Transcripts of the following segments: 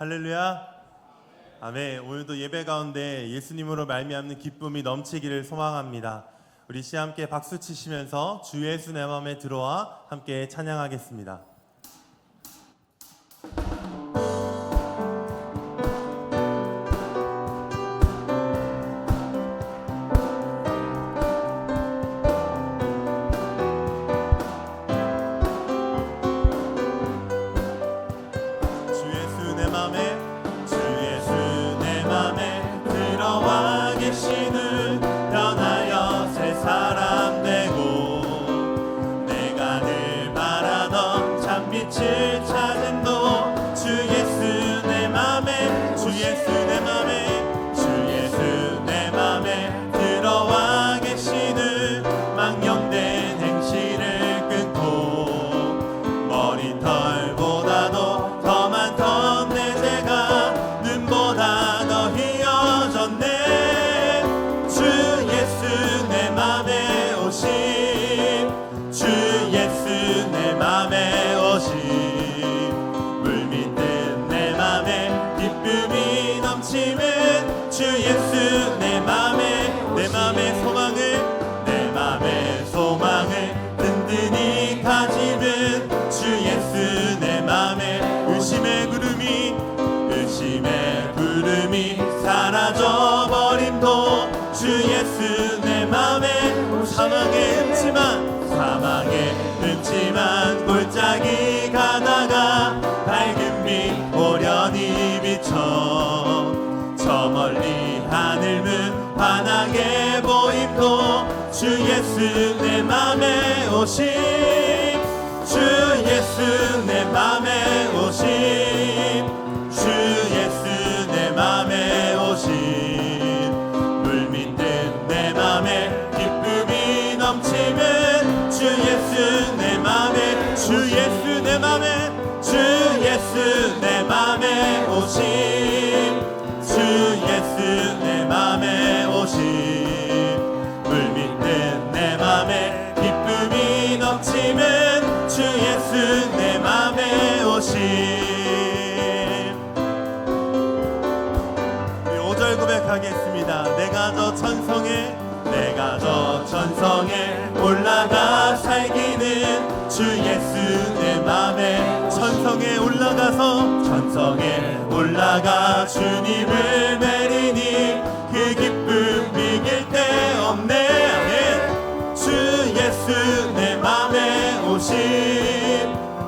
할렐루야. 아멘. 오늘도 예배 가운데 예수님으로 말미암는 기쁨이 넘치기를 소망합니다. 우리 시 함께 박수 치시면서 주 예수 내 맘에 들어와 함께 찬양하겠습니다. 빛을 찾은 너 주 예수 내 맘에 주 예수 내 맘에 주 예수 내 맘에 들어와 계시는 망령된 행실을 끊고 머리털보다도 더 많던 내 죄가 눈보다 더 희어졌네. 주 예수 내 맘에 오신 주 예수 내 맘에 물밀듯 내 맘에 기쁨이 넘치는 주 예수 내 맘의 소망을 든든히 가지는 주 예수 내 맘에 의심의 구름이 사라져버림도 주 예수 내 맘에 사망의 음침한 골짜기 가다가 밝은 빛 오련히 비쳐 저 멀리 하늘문 환하게 보임도 주 예수 내 맘에 오심 주 예수 내 맘에 오심 주 예수 내 맘에 오심 물밀듯 내 맘에 기쁨이 넘치면 주 예수 내 맘에 주 예수 내 맘에 주 예수 내 맘에 오심 주 예수 내 맘에 오심 물밀듯 내 맘에 기쁨이 넘치면 주 예수 내 맘에 오심. 우리 5절 고백하겠습니다. 내가 저 천성에 올라가 살기는 주 예수 내 맘에 천성에 올라가 주님을 매리니 그 기쁨 비길 데 없네. 아멘. 주 예수 내 맘에 오심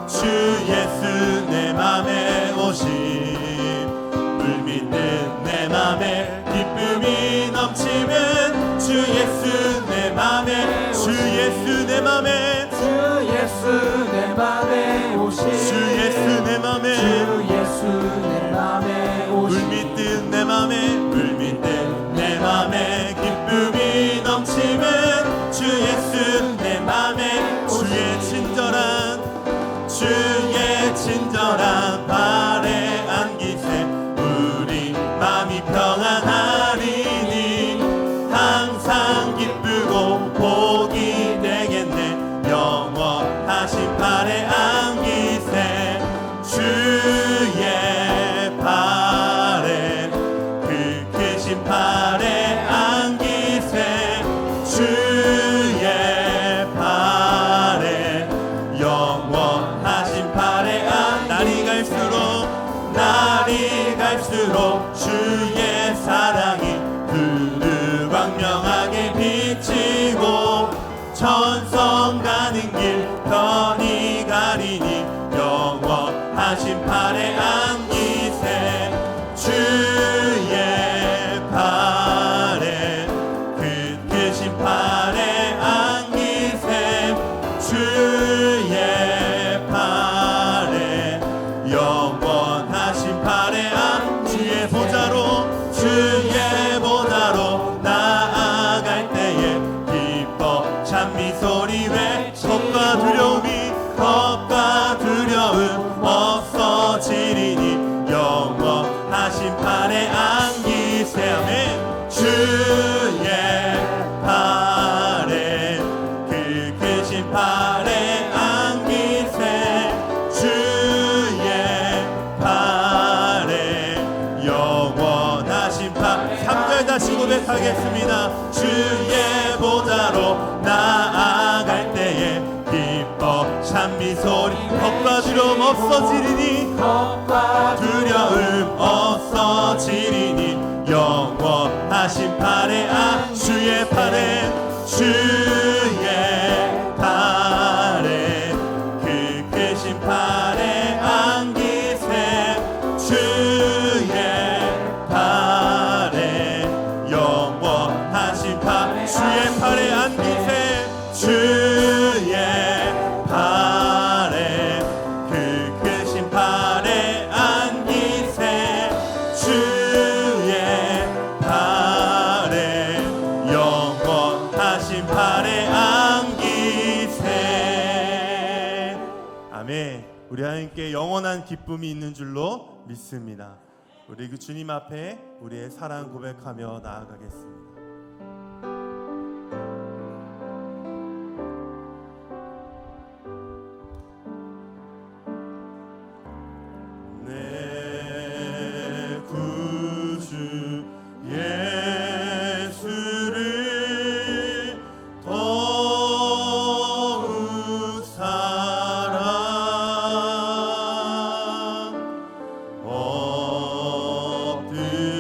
주 예수 내 맘에 오심 물밀듯 내 맘에 기쁨이 넘치면 주 예수 내 맘에 주 예수 내 맘에 주 예수 내 맘에 오심 주 예수 내 맘에 주 예수 내 맘에 오심 물밀듯 내 맘에 기쁨이 넘치면 주 예수 내 맘에 주의 친절한 발에 안기세 우리 맘이 평안하리니 항상 기쁘고 복이 되겠네. 영원하신 발에 안기세 주의 발에 그 크신 발에 안기세 주의 발에 영원하신 발에 날이 갈수록 주의 사랑이 두루광명하게 비치고 천성 가는 길 편히 가리니 영원하신 발에 안기세 주의 발에 그 크신 발에 안기세 주의 발에 영원하신 발에 주의 보좌로 나아갈 때에 기뻐 찬미 소리 외 겁과 두려움 없어지리니 영원하신 발에 안기세. 아멘. 주의 발에 그 크신 발에 안기세 주의 발에 고백하겠습니다. 주의 보좌로 나아갈 때에 기뻐 찬미 소리 겁과 두려움 없어지리니 겁과 두려움 없어지리니 영원하신 팔에 주의 팔에 그 크신 팔에 안기세 주의 팔에 영원하신 팔 주의 팔에 안기세 주의 팔에 그 크신 팔에 안기세 주의 팔에 영원하신 팔에 안기세. 아멘. 우리 하나님께 영원한 기쁨이 있는 줄로 믿습니다. 우리 그 주님 앞에 우리의 사랑 고백하며 나아가겠습니다. 내 구주 예수를 더욱 사랑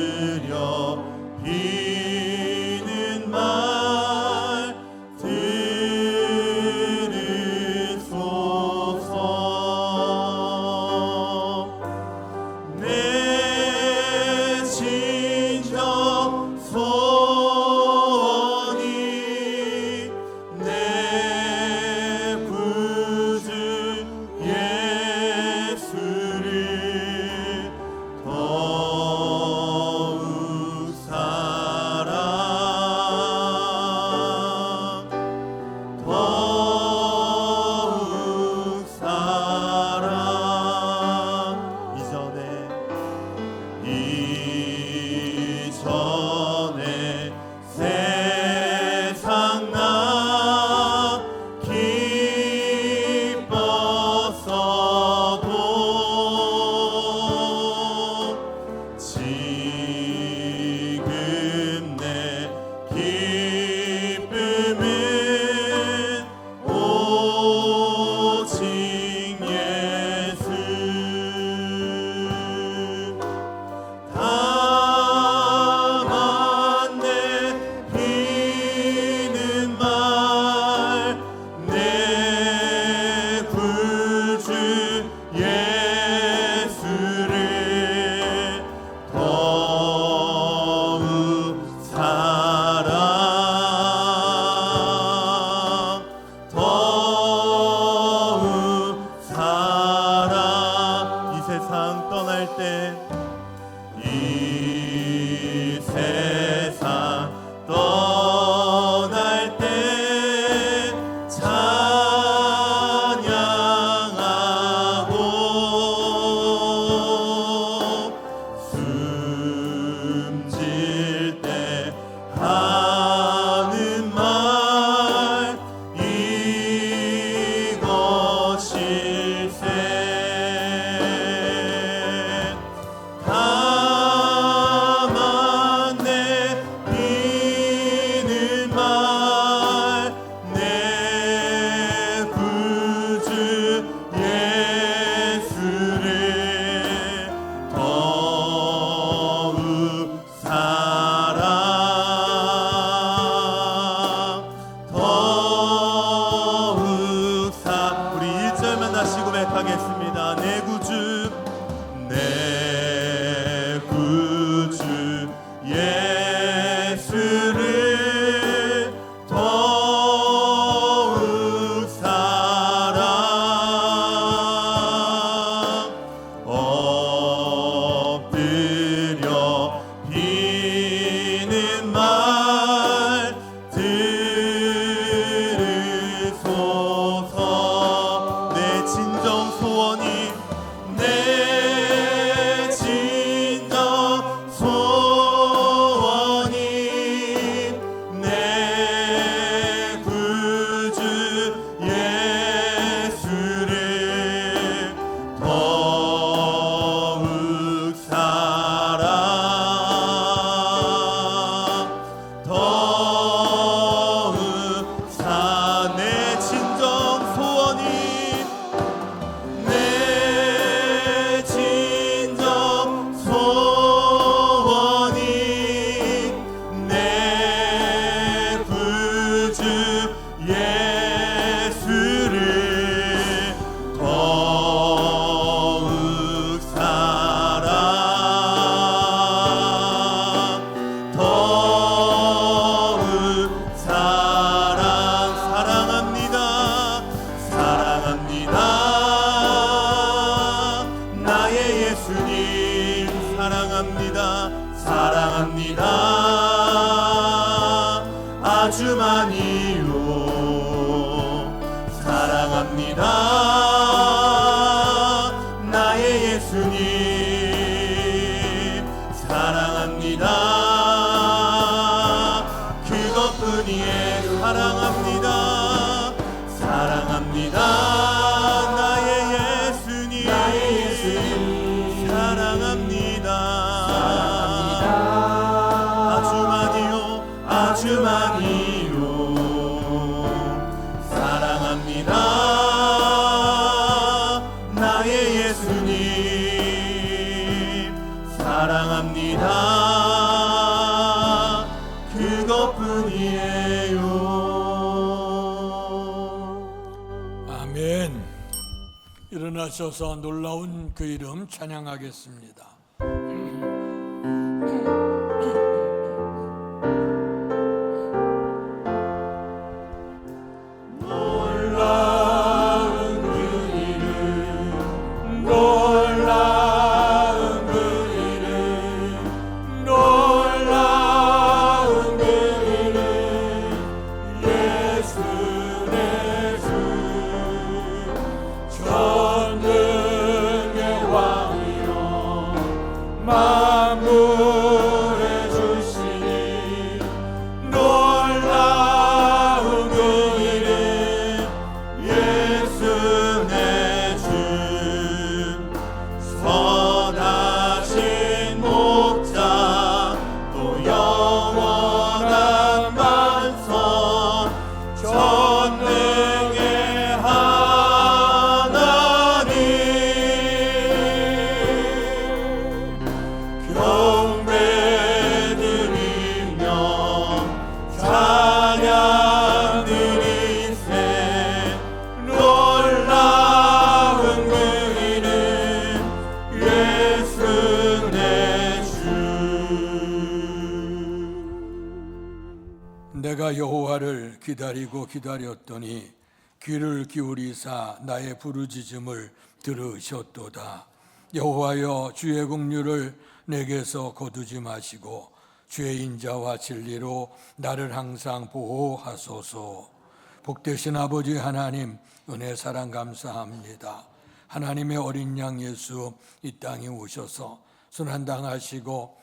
엎드려 비는 말 들으소서. 내 진정 소원이 내 구주 예수를 더욱 사랑 더욱 사랑 이전에 세상 나 기뻤어도 지금 내 기쁨은 오직 예수. 다만 내 비는 말 내 구주 예수를 더욱 사랑 더욱 사랑. 이 세상 떠날 때 이 세상 떠날 때 찬양하고 숨질 때 하는 말 이것일세. 다만 내 비는 말 내 구주 예수를 더욱 사랑 더욱 우리 1절만 다시 고백하겠습니다. 내 구주 예수를 더욱 사랑 엎드려 비는 말 들으소서. 내 진정 소원이 내 진정 소원이 내 구주 예수를 더욱 사랑 사랑합니다. 사랑합니다. 아주 많이요. 사랑합니다. 나의 예수님. 사랑합니다. 그것뿐이에요. 사랑합니다. 사랑합니다. 나의 예수님. 나의 예수님. 사랑합니다. 사랑합니다. 아주 많이요. 아주 많이요. 사랑합니다. 나의 예수님. 사랑합니다. 그것뿐이에요. 아멘. 일어나셔서 놀라운 그 이름 찬양하겠습니다. 놀라운 그 이름 놀라운 그 이름 놀라운 그 이름 예수 내 주 전능의 왕이요 만물의 주시니 놀라운 그 이름 예수 내 주 선하신 목자 또 영원한 만성 전능의 하나님 경배드리며 찬양드리세 놀라운 그 이름 예수 내 주. 내가 여호와를 기다리고 기다렸더니 귀를 기울이사 나의 부르짖음을 들으셨도다. 여호와여 주의 긍휼을 내게서 거두지 마시고 주의 인자와 진리로 나를 항상 보호하소서. 복되신 아버지 하나님 은혜 사랑 감사합니다. 하나님의 어린 양 예수 이 땅에 오셔서 순환당하시고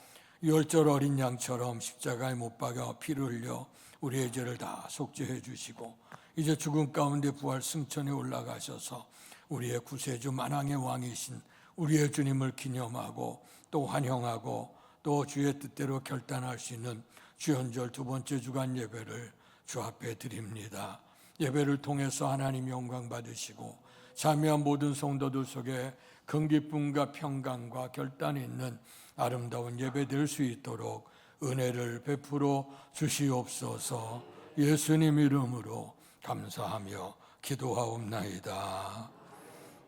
유월절 어린 양처럼 십자가에 못 박아 피를 흘려 우리의 죄를 다 속죄해 주시고 이제 죽음 가운데 부활 승천에 올라가셔서 우리의 구세주 만왕의 왕이신 우리의 주님을 기념하고 또 환영하고 또 주의 뜻대로 결단할 수 있는 주연절 두 번째 주간 예배를 주 앞에 드립니다. 예배를 통해서 하나님 영광 받으시고 참여한 모든 성도들 속에 긍기쁨과 평강과 결단이 있는 아름다운 예배 될 수 있도록 은혜를 베풀어 주시옵소서. 예수님 이름으로 감사하며 기도하옵나이다.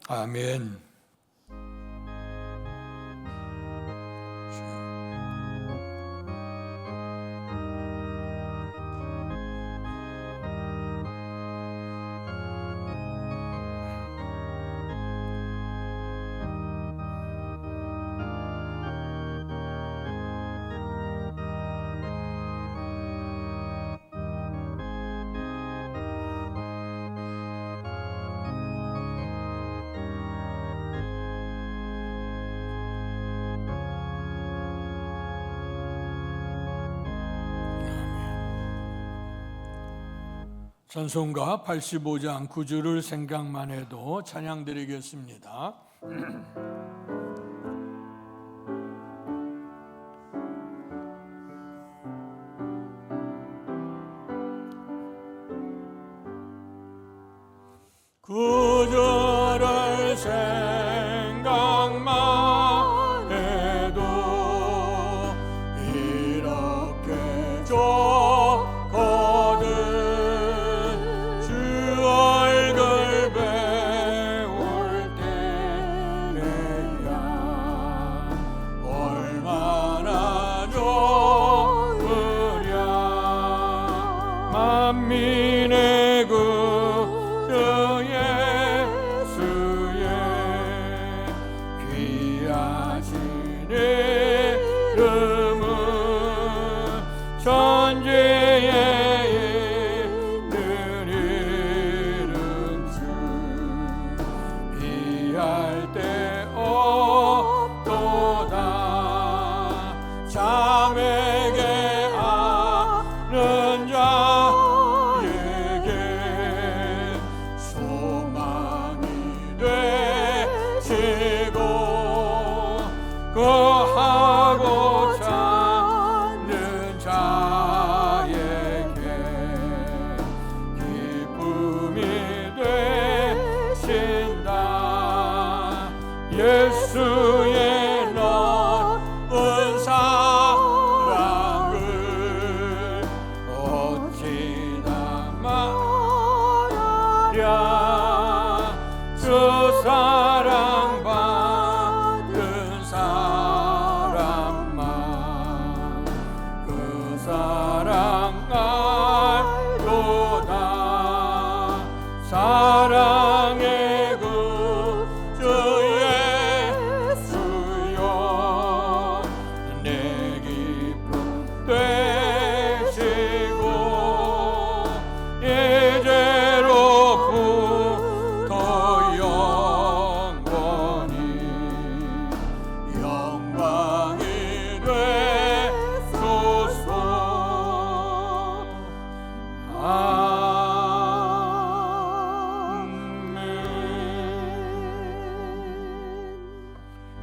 아멘. 찬송가 85장 9주를 생각만 해도 찬양 드리겠습니다. 구주를 생각만 해도 이렇게 좋거든. 주 얼굴 배울 때 거하고 찾는 자에게 기쁨이 되신다. 예수의 넓은 사랑을 어찌나 말하랴. 그 사랑 받은 사람만 그 사랑 알도다. 사랑의 구주 예수여 내 기쁨 되시고 이제로부터 영원히 영광이 되소서.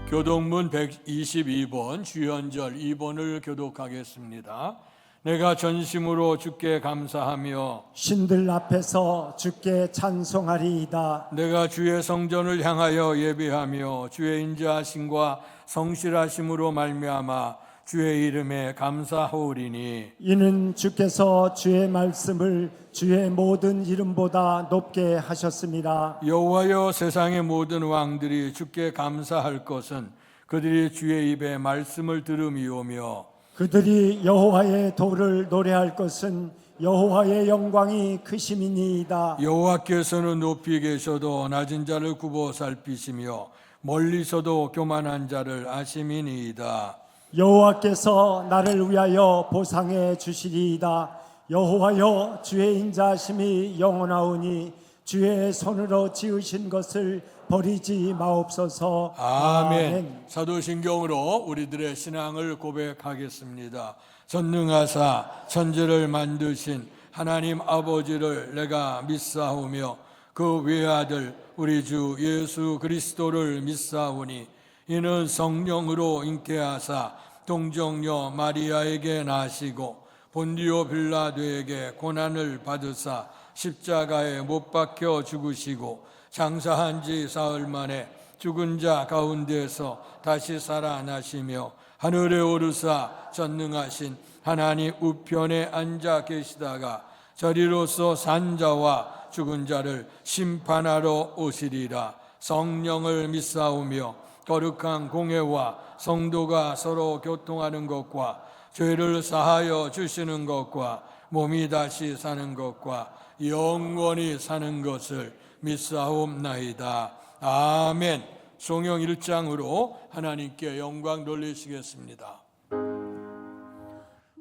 교동문 122번 주연절 2번을 교독하겠습니다. 내가 전심으로 주께 감사하며 신들 앞에서 주께 찬송하리이다. 내가 주의 성전을 향하여 예배하며 주의 인자하심과 성실하심으로 말미암아 주의 이름에 감사하오리니 이는 주께서 주의 말씀을 주의 모든 이름보다 높게 하셨습니다. 여호와여 세상의 모든 왕들이 주께 감사할 것은 그들이 주의 입에 말씀을 들음이오며 그들이 여호와의 도를 노래할 것은 여호와의 영광이 크심이니이다. 여호와께서는 높이 계셔도 낮은 자를 굽어 살피시며 멀리서도 교만한 자를 아심이니이다. 여호와께서 나를 위하여 보상해 주시리이다. 여호와여 주의 인자하심이 영원하오니 주의 손으로 지으신 것을 버리지 마옵소서. 아멘. 사도신경으로 우리들의 신앙을 고백하겠습니다. 전능하사 천지를 만드신 하나님 아버지를 내가 믿사오며 그 외아들 우리 주 예수 그리스도를 믿사오니 이는 성령으로 잉태하사 동정녀 마리아에게 나시고 본디오 빌라도에게 고난을 받으사 십자가에 못 박혀 죽으시고 장사한 지 사흘 만에 죽은 자 가운데서 다시 살아나시며 하늘에 오르사 전능하신 하나님 우편에 앉아 계시다가 저리로서 산 자와 죽은 자를 심판하러 오시리라. 성령을 믿사오며 거룩한 공회와 성도가 서로 교통하는 것과 죄를 사하여 주시는 것과 몸이 다시 사는 것과 영원히 사는 것을 믿사옵나이다. 아멘. 성경 1장으로 하나님께 영광 돌리시겠습니다.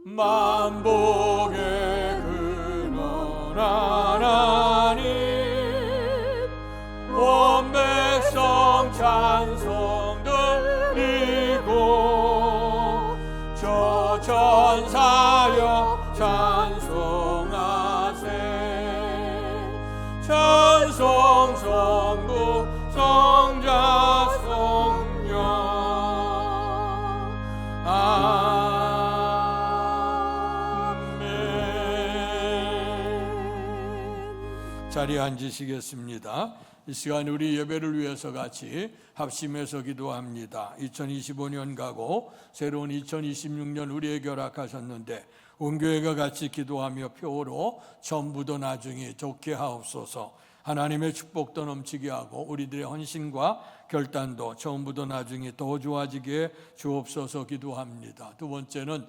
만복의 근원 하나님 온 백성 찬송 드리고 저 천사여 찬송하세 찬송 성부 성자 성령 아멘. 자리에 앉으시겠습니다. 이 시간 우리 예배를 위해서 같이 합심해서 기도합니다. 2025년 가고 새로운 2026년 우리에게 허락하셨는데 온 교회가 같이 기도하며 표로 전부도 나중에 좋게 하옵소서. 하나님의 축복도 넘치게 하고 우리들의 헌신과 결단도 전부도 나중에 더 좋아지게 주옵소서 기도합니다. 두 번째는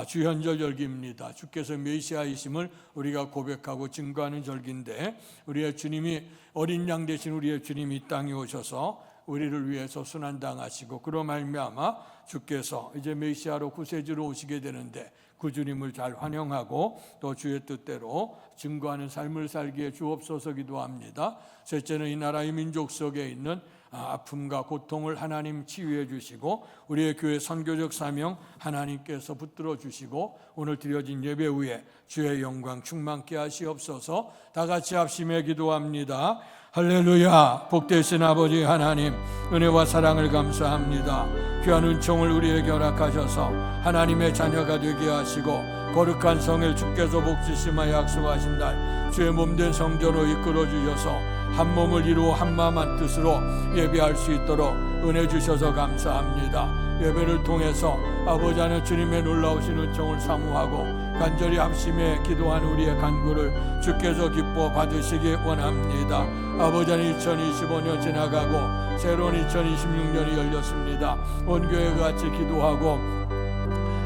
주현절 절기입니다. 주께서 메시아이심을 우리가 고백하고 증거하는 절기인데 우리의 주님이 어린 양 되신 우리의 주님이 이 땅에 오셔서 우리를 위해서 순환당하시고 그로 말미암아 주께서 이제 메시아로 구세주로 오시게 되는데 그 주님을 잘 환영하고 또 주의 뜻대로 증거하는 삶을 살기에 주옵소서 기도합니다. 셋째는 이 나라의 민족 속에 있는 아픔과 고통을 하나님 치유해 주시고 우리의 교회 선교적 사명 하나님께서 붙들어 주시고 오늘 드려진 예배 후에 주의 영광 충만케 하시옵소서. 다 같이 합심해 기도합니다. 할렐루야. 복되신 아버지 하나님, 은혜와 사랑을 감사합니다. 귀한 은총을 우리에게 허락하셔서 하나님의 자녀가 되게 하시고 거룩한 성을 주께서 복지심하여 약속하신 날 주의 몸된 성전으로 이끌어 주셔서 한 몸을 이루어 한 마음 한 뜻으로 예배할 수 있도록 은혜 주셔서 감사합니다. 예배를 통해서 아버지 하나님 주님의 놀라우신 은총을 사모하고 간절히 합심해 기도한 우리의 간구를 주께서 기뻐 받으시기 원합니다. 아버지 하나님 2025년 지나가고 새로운 2026년이 열렸습니다. 온 교회가 같이 기도하고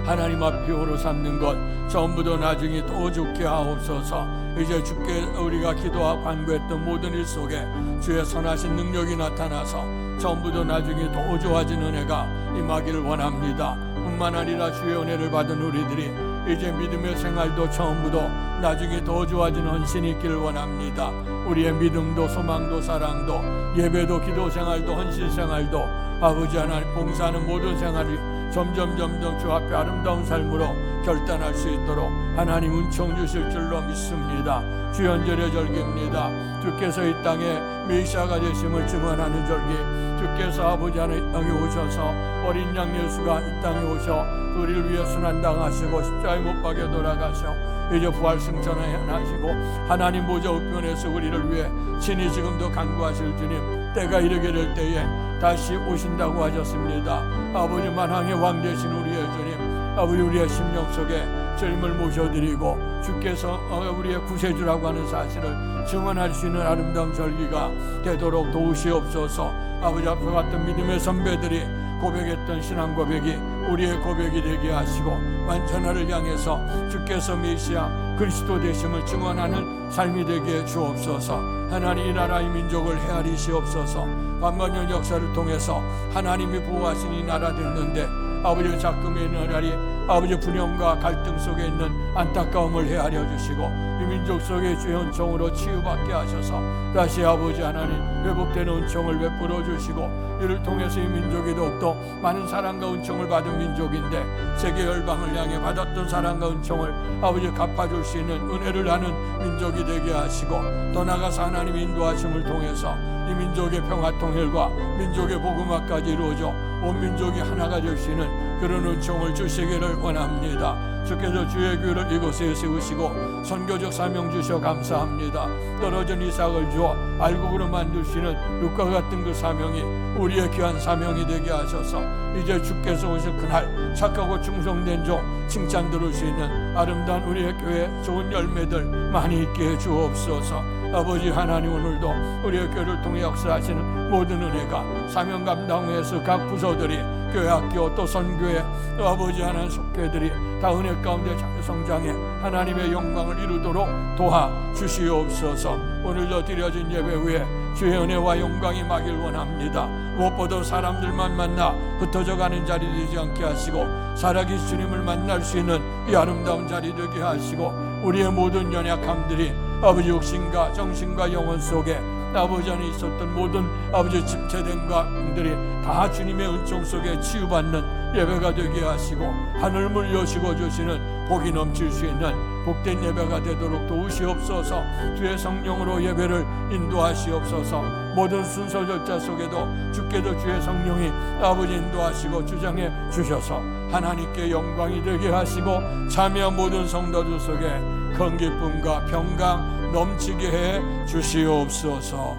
하나님 앞 표로 삼는 것 전부도 나중에 더 좋게 하옵소서. 이제 주께 우리가 기도하고 간구했던 모든 일 속에 주의 선하신 능력이 나타나서 전부도 나중에 더 좋아진 은혜가 임하기를 원합니다. 뿐만 아니라 주의 은혜를 받은 우리들이 이제 믿음의 생활도 처음부터 나중에 더 좋아진 헌신이 있기를 원합니다. 우리의 믿음도 소망도 사랑도 예배도 기도 생활도 헌신 생활도 아버지 하나님 봉사하는 모든 생활이 점점 주 앞에 아름다운 삶으로 결단할 수 있도록 하나님 은총 주실 줄로 믿습니다. 주연절의 절기입니다. 주께서 이 땅에 메시아가 되심을 증언하는 절기, 주께서 아버지 하나님 이 땅에 오셔서 어린 양 예수가 이 땅에 오셔 우리를 위해 순환당하시고 십자가에 못 박여 돌아가셔 이제 부활 승천하시고 하나님 보좌 우편에서 우리를 위해 친히 지금도 간구하실 주님, 때가 이르게 될 때에 다시 오신다고 하셨습니다. 아버지 만왕의 왕 되신 우리의 주님, 아버지 우리의 심령 속에 주님을 모셔드리고 주께서 우리의 구세주라고 하는 사실을 증언할 수 있는 아름다운 절기가 되도록 도우시옵소서. 아버지 앞에 갔던 믿음의 선배들이 고백했던 신앙 고백이 우리의 고백이 되게 하시고 완전화를 향해서 주께서 메시아 그리스도 되심을 증언하는 삶이 되게 해 주옵소서. 하나님 이 나라 이 민족을 헤아리시옵소서. 만만년 역사를 통해서 하나님이 보호하신 이 나라 됐는데 아버지 작금의 나라리 아버지 분열과 갈등 속에 있는 안타까움을 헤아려 주시고 이 민족 속에 주의 은총으로 치유받게 하셔서 다시 아버지 하나님 회복되는 은총을 베풀어 주시고 이를 통해서 이 민족이 더욱더 많은 사랑과 은총을 받은 민족인데 세계 열방을 향해 받았던 사랑과 은총을 아버지 갚아줄 수 있는 은혜를 아는 민족이 되게 하시고 더 나아가서 하나님 인도하심을 통해서 이 민족의 평화 통일과 민족의 복음화까지 이루어져 온 민족이 하나가 될 수 있는 그런 은총을 주시기를 원합니다. 주께서 주의 교회를 이곳에 세우시고 선교적 사명 주셔 감사합니다. 떨어진 이삭을 주어 알곡으로 만드시는 룩과 같은 그 사명이 우리의 귀한 사명이 되게 하셔서 이제 주께서 오실 그날 착하고 충성된 종 칭찬 들을 수 있는 아름다운 우리의 교회 좋은 열매들 많이 있게 해 주옵소서. 아버지 하나님 오늘도 우리의 교회를 통해 역사하시는 모든 은혜가 사명 감당에서 각 부서들이 교회 학교 또 선교회 또 아버지 하나님 속회들이 다 은혜 가운데 성장해 하나님의 영광을 이루도록 도와주시옵소서. 오늘도 드려진 예배 후에 주의 은혜와 영광이 임하길 원합니다. 무엇보다 사람들만 만나 흩어져 가는 자리 되지 않게 하시고 살아계신 주님을 만날 수 있는 이 아름다운 자리 되게 하시고 우리의 모든 연약함들이 아버지 육신과 정신과 영혼 속에 아버지 안에 있었던 모든 아버지 집체된 것들이 다 주님의 은총 속에 치유받는 예배가 되게 하시고 하늘을 여시고 주시는 복이 넘칠 수 있는 복된 예배가 되도록 도우시옵소서. 주의 성령으로 예배를 인도하시옵소서. 모든 순서 절차 속에도 주께도 주의 성령이 아버지 인도하시고 주장해 주셔서 하나님께 영광이 되게 하시고 참여한 모든 성도들 속에 큰 기쁨과 평강 넘치게 해 주시옵소서.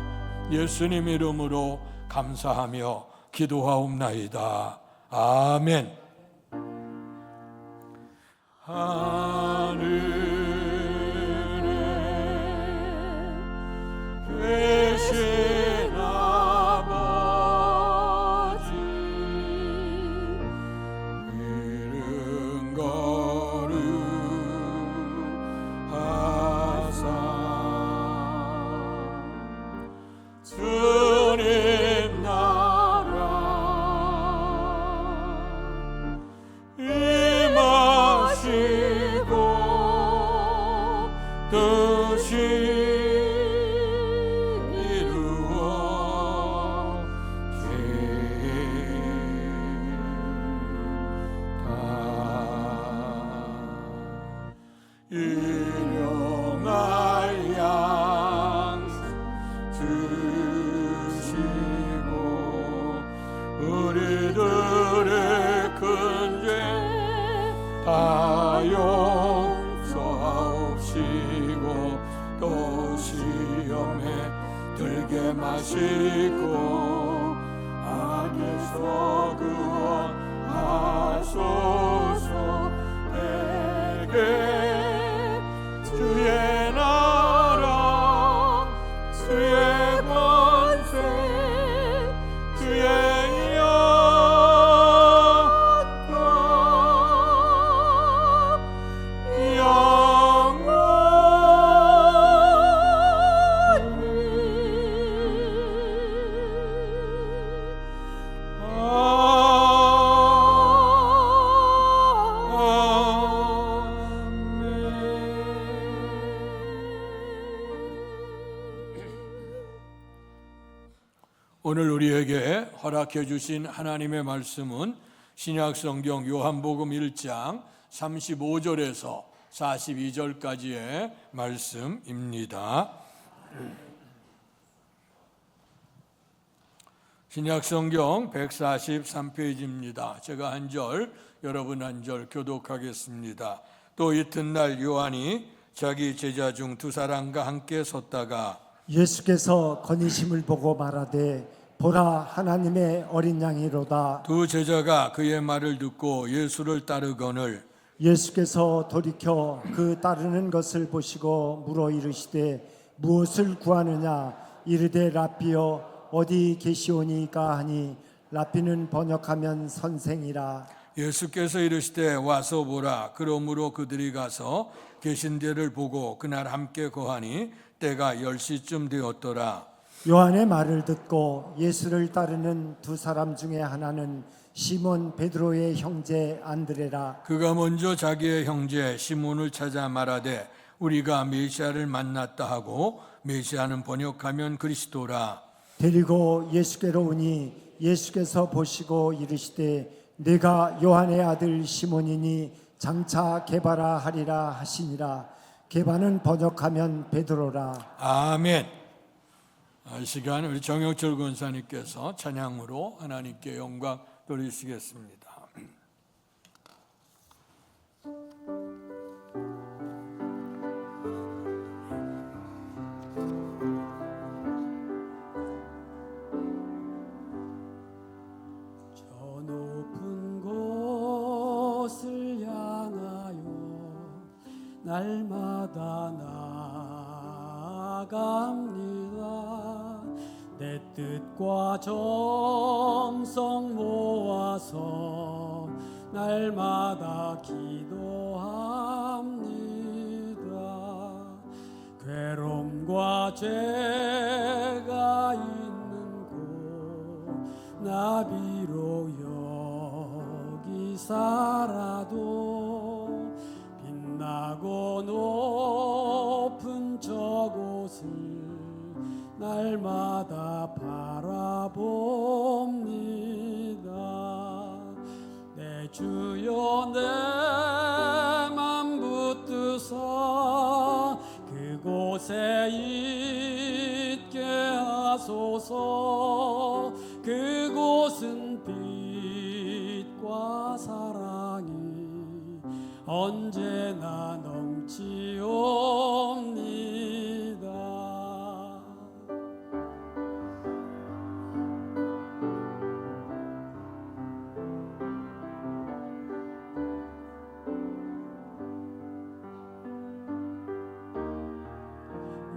예수님 이름으로 감사하며 기도하옵나이다. 아멘. 하늘에 계신 아버지 이름 거룩하사 주님 나라 임하시고 일용할 양 주시고 우리들의 큰 죄 다 용서하옵시고 또 시험에 들게 마시고 악에서 구원하소서. 내게 주의 나라 주의 권세 주의 오늘 우리에게 허락해 주신 하나님의 말씀은 신약성경 요한복음 1장 35절에서 42절까지의 말씀입니다. 신약성경 143페이지입니다. 제가 한 절, 여러분 한 절 교독하겠습니다. 또 이튿날 요한이 자기 제자 중 두 사람과 함께 섰다가 예수께서 거니심을 보고 말하되 보라 하나님의 어린 양이로다. 두 제자가 그의 말을 듣고 예수를 따르거늘 예수께서 돌이켜 그 따르는 것을 보시고 물어 이르시되 무엇을 구하느냐. 이르되 라삐여 어디 계시오니까 하니 라삐는 번역하면 선생이라. 예수께서 이르시되 와서 보라. 그러므로 그들이 가서 계신 데를 보고 그날 함께 거하니 때가 10시쯤 되었더라. 요한의 말을 듣고 예수를 따르는 두 사람 중에 하나는 시몬 베드로의 형제 안드레라. 그가 먼저 자기의 형제 시몬을 찾아 말하되 우리가 메시아를 만났다 하고 메시아는 번역하면 그리스도라. 데리고 예수께로 오니 예수께서 보시고 이르시되 내가 요한의 아들 시몬이니 장차 게바라 하리라 하시니라. 게바는 번역하면 베드로라. 아멘. 이 시간 우리 정영철 권사님께서 찬양으로 하나님께 영광 돌리시겠습니다. 저 높은 곳을 향하여 날마다 나아갑니다. 내 뜻과 정성 모아서 날마다 기도합니다. 괴로움과 죄가 있는 곳 나비로 여기 살아도 빛나고 높은 저곳을 날마다 바라봅니다. 내 주여 내 맘 붙드사 그곳에 있게 하소서. 그곳은 빛과 사랑이 언제나 넘치옵니다.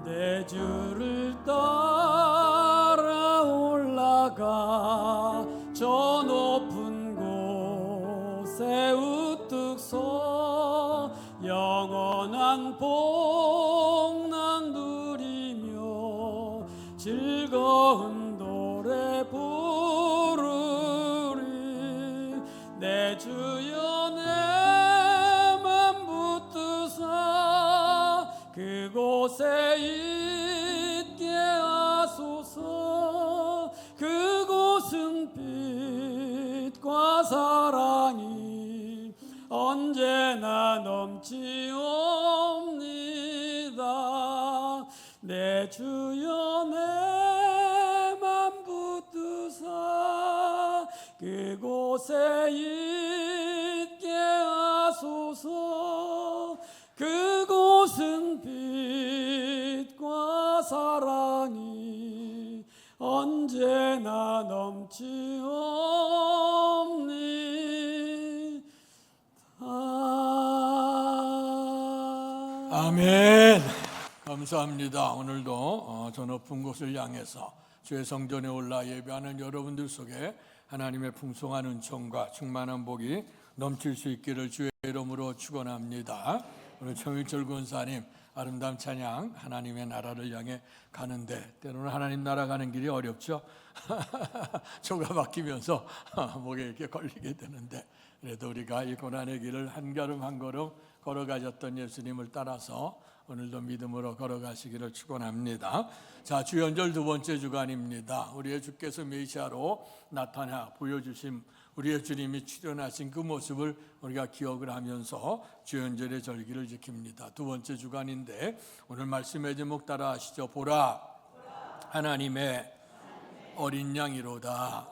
내 주를 따라 올라가 저 높은 곳에 우뚝 서 영원한 복락 누리며 즐거운 노래 부르리. 내 주여 내 맘 붙드사 그곳에 있게 하소서. 그곳은 빛과 사랑이 언제나 넘치옵니다. 주여 내 맘 붙드사 그곳에 있게 하소서. 그곳은 빛과 사랑이 언제나 넘치옵니. 아멘. 감사합니다. 오늘도 저 높은 곳을 향해서 주의 성전에 올라 예배하는 여러분들 속에 하나님의 풍성한 은총과 충만한 복이 넘칠 수 있기를 주의 이름으로 축원합니다. 오늘 청일철 권사님 아름다운 찬양 하나님의 나라를 향해 가는데 때로는 하나님 나라 가는 길이 어렵죠. 조가 바뀌면서 목에 이렇게 걸리게 되는데 그래도 우리가 이 고난의 길을 한 걸음 한 걸음 걸어가셨던 예수님을 따라서 오늘도 믿음으로 걸어가시기를 축원합니다. 자, 주연절 두 번째 주간입니다. 우리의 주께서 메시아로 나타나 보여주신 우리의 주님이 출현하신 그 모습을 우리가 기억을 하면서 주연절의 절기를 지킵니다. 두 번째 주간인데 오늘 말씀의 제목 따라 하시죠. 보라 하나님의 어린 양이로다.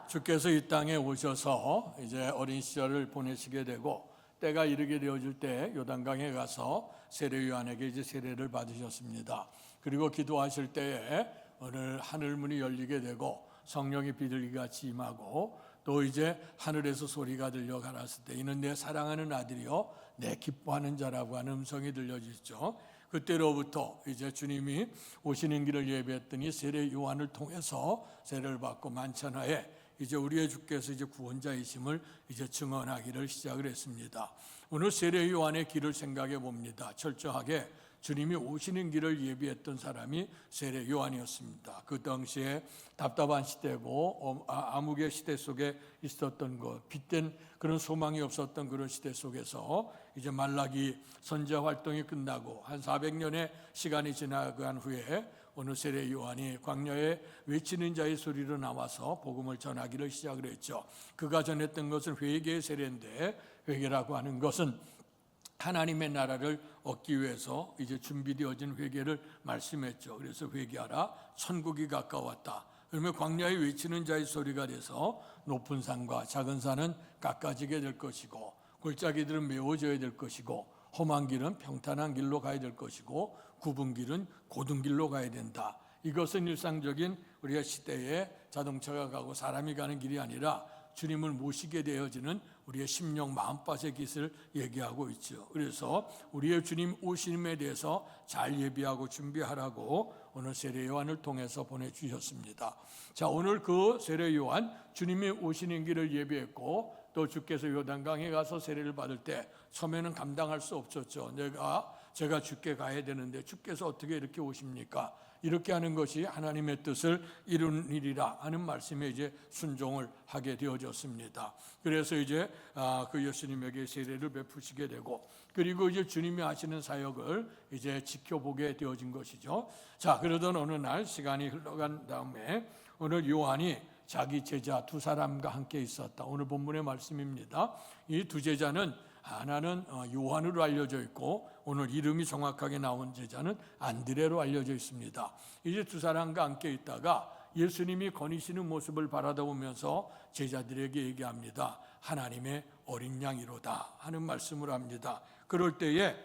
주께서 이 땅에 오셔서 이제 어린 시절을 보내시게 되고 때가 이르게 되어질 때 요단강에 가서 세례 요한에게 이제 세례를 받으셨습니다. 그리고 기도하실 때에 오늘 하늘 문이 열리게 되고 성령이 비둘기같이 임하고 또 이제 하늘에서 소리가 들려 가라사대 때 이는 내 사랑하는 아들이요 내 기뻐하는 자라고 하는 음성이 들려지죠. 그때로부터 이제 주님이 오시는 길을 예배했더니 세례 요한을 통해서 세례를 받고 만찬하에 이제 우리의 주께서 이제 구원자이심을 이제 증언하기를 시작을 했습니다. 오늘 세례 요한의 길을 생각해 봅니다. 철저하게 주님이 오시는 길을 예비했던 사람이 세례 요한이었습니다. 그 당시에 답답한 시대고 암흑의 시대 속에 있었던 것, 빛된 그런 소망이 없었던 그런 시대 속에서 이제 말라기 선지자 활동이 끝나고 한 400년의 시간이 지나간 후에 오늘 세례 요한이 광야에 외치는 자의 소리로 나와서 복음을 전하기를 시작을 했죠. 그가 전했던 것은 회개의 세례인데 회개라고 하는 것은 하나님의 나라를 얻기 위해서 이제 준비되어진 회개를 말씀했죠. 그래서 회개하라 천국이 가까웠다. 그러면 광야에 외치는 자의 소리가 돼서 높은 산과 작은 산은 깎아지게 될 것이고 골짜기들은 메워져야 될 것이고 험한 길은 평탄한 길로 가야 될 것이고 굽은 길은 고든 길로 가야 된다. 이것은 일상적인 우리가 시대에 자동차가 가고 사람이 가는 길이 아니라 주님을 모시게 되어지는 우리의 심령 마음밭의 길을 얘기하고 있죠. 그래서 우리의 주님 오심에 대해서 잘 예비하고 준비하라고 오늘 세례 요한을 통해서 보내주셨습니다. 자, 오늘 그 세례 요한 주님이 오시는 길을 예비했고 또 주께서 요단강에 가서 세례를 받을 때 처음에는 감당할 수 없었죠. 제가 주께 가야 되는데 주께서 어떻게 이렇게 오십니까? 이렇게 하는 것이 하나님의 뜻을 이루는 일이라 하는 말씀에 이제 순종을 하게 되어졌습니다. 그래서 이제 그 예수님에게 세례를 베푸시게 되고 그리고 이제 주님이 하시는 사역을 이제 지켜보게 되어진 것이죠. 자, 그러던 어느 날 시간이 흘러간 다음에 오늘 요한이 자기 제자 두 사람과 함께 있었다. 오늘 본문의 말씀입니다. 이 두 제자는 하나는 요한으로 알려져 있고 오늘 이름이 정확하게 나온 제자는 안드레로 알려져 있습니다. 이제 두 사람과 함께 있다가 예수님이 거니시는 모습을 바라보면서 제자들에게 얘기합니다. 하나님의 어린 양이로다 하는 말씀을 합니다. 그럴 때에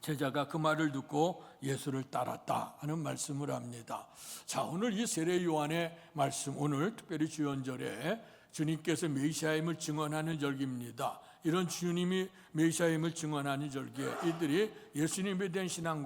제자가 그 말을 듣고 예수를 따랐다 하는 말씀을 합니다. 자, 오늘 이 세례 요한의 말씀, 오늘 특별히 주연절에 주님께서 메시아임을 증언하는 절기입니다. 이런 주님이 메시아임을 증언하는 절기에 이들이 예수님에 대한 신앙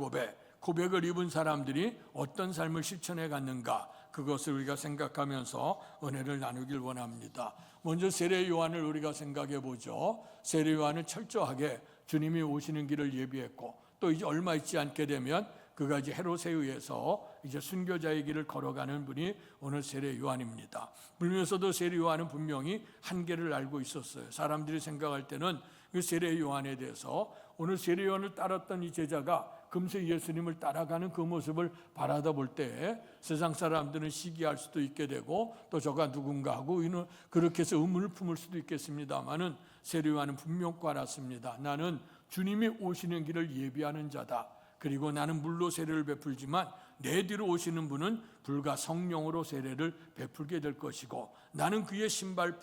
고백을 입은 사람들이 어떤 삶을 실천해 갔는가, 그것을 우리가 생각하면서 은혜를 나누길 원합니다. 먼저 세례 요한을 우리가 생각해 보죠. 세례 요한은 철저하게 주님이 오시는 길을 예비했고 또 이제 얼마 있지 않게 되면 그가 이제 헤롯에 의해서 이제 순교자의 길을 걸어가는 분이 오늘 세례 요한입니다. 그러면서도 세례 요한은 분명히 한계를 알고 있었어요. 사람들이 생각할 때는 그 세례 요한에 대해서 오늘 세례 요한을 따랐던 이 제자가 금세 예수님을 따라가는 그 모습을 바라다 볼 때 세상 사람들은 시기할 수도 있게 되고 또 저가 누군가 하고 그렇게 해서 의문을 품을 수도 있겠습니다만은 세례 요한은 분명히 알았습니다. 나는 주님이 오시는 길을 예비하는 자다. 그리고 나는 물로 세례를 베풀지만 내 뒤로 오시는 분은 불과 성령으로 세례를 베풀게 될 것이고 나는 그의 신발을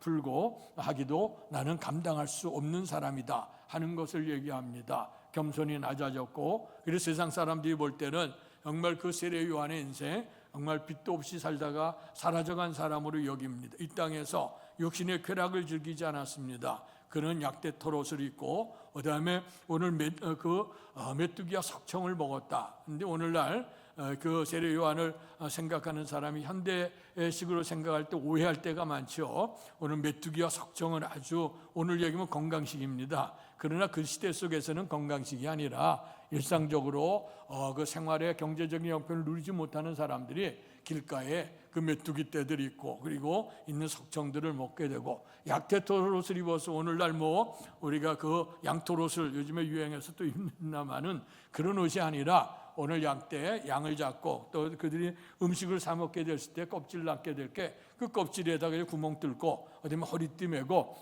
풀고 하기도 나는 감당할 수 없는 사람이다 하는 것을 얘기합니다. 겸손히 낮아졌고, 그래서 세상 사람들이 볼 때는 정말 그 세례 요한의 인생 정말 빛도 없이 살다가 사라져간 사람으로 여깁니다. 이 땅에서 육신의 쾌락을 즐기지 않았습니다. 그는 약대 털옷을 입고 그다음에 오늘 메뚜기와 석청을 먹었다. 근데 오늘날 그 세례 요한을 생각하는 사람이 현대식으로 생각할 때 오해할 때가 많죠. 오늘 메뚜기와 석청은 아주 오늘 얘기면 건강식입니다. 그러나 그 시대 속에서는 건강식이 아니라 일상적으로 그 생활의 경제적인 형편을 누리지 못하는 사람들이 길가에 그 메뚜기 떼들이 있고 그리고 있는 석청들을 먹게 되고, 약대토옷을 입어서 오늘날 뭐 우리가 그 양토옷을 요즘에 유행해서 또 입는다마는 그런 옷이 아니라 오늘 양떼 양을 잡고 또 그들이 음식을 사 먹게 됐을 때 껍질 낳게 될 게 그 껍질에다가 구멍 뚫고 어디면 허리띠 메고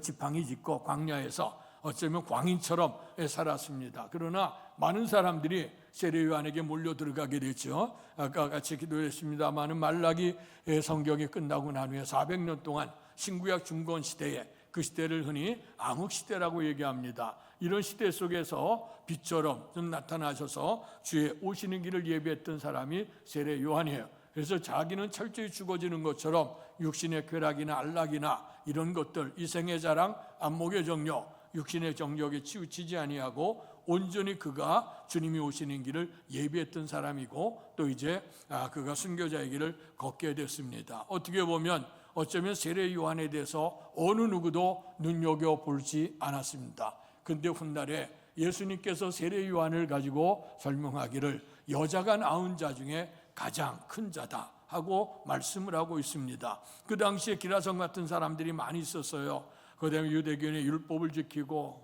지팡이 짚고 광야에서 어쩌면 광인처럼 살았습니다. 그러나 많은 사람들이 세례 요한에게 몰려 들어가게 됐죠. 아까 같이 기도했습니다마는 말라기 성경이 끝나고 난 후에 400년 동안 신구약 중건 시대에, 그 시대를 흔히 암흑시대라고 얘기합니다. 이런 시대 속에서 빛처럼 좀 나타나셔서 주의 오시는 길을 예비했던 사람이 세례 요한이에요. 그래서 자기는 철저히 죽어지는 것처럼 육신의 쾌락이나 안락이나 이런 것들, 이생의 자랑, 안목의 정욕, 육신의 정욕에 치우치지 아니하고 온전히 그가 주님이 오시는 길을 예비했던 사람이고, 또 이제 그가 순교자의 길을 걷게 됐습니다. 어떻게 보면 어쩌면 세례 요한에 대해서 어느 누구도 눈여겨보지 않았습니다. 근데 훗날에 예수님께서 세례 요한을 가지고 설명하기를 여자가 낳은 자 중에 가장 큰 자다 하고 말씀을 하고 있습니다. 그 당시에 기라성 같은 사람들이 많이 있었어요. 그다음에 유대교의 율법을 지키고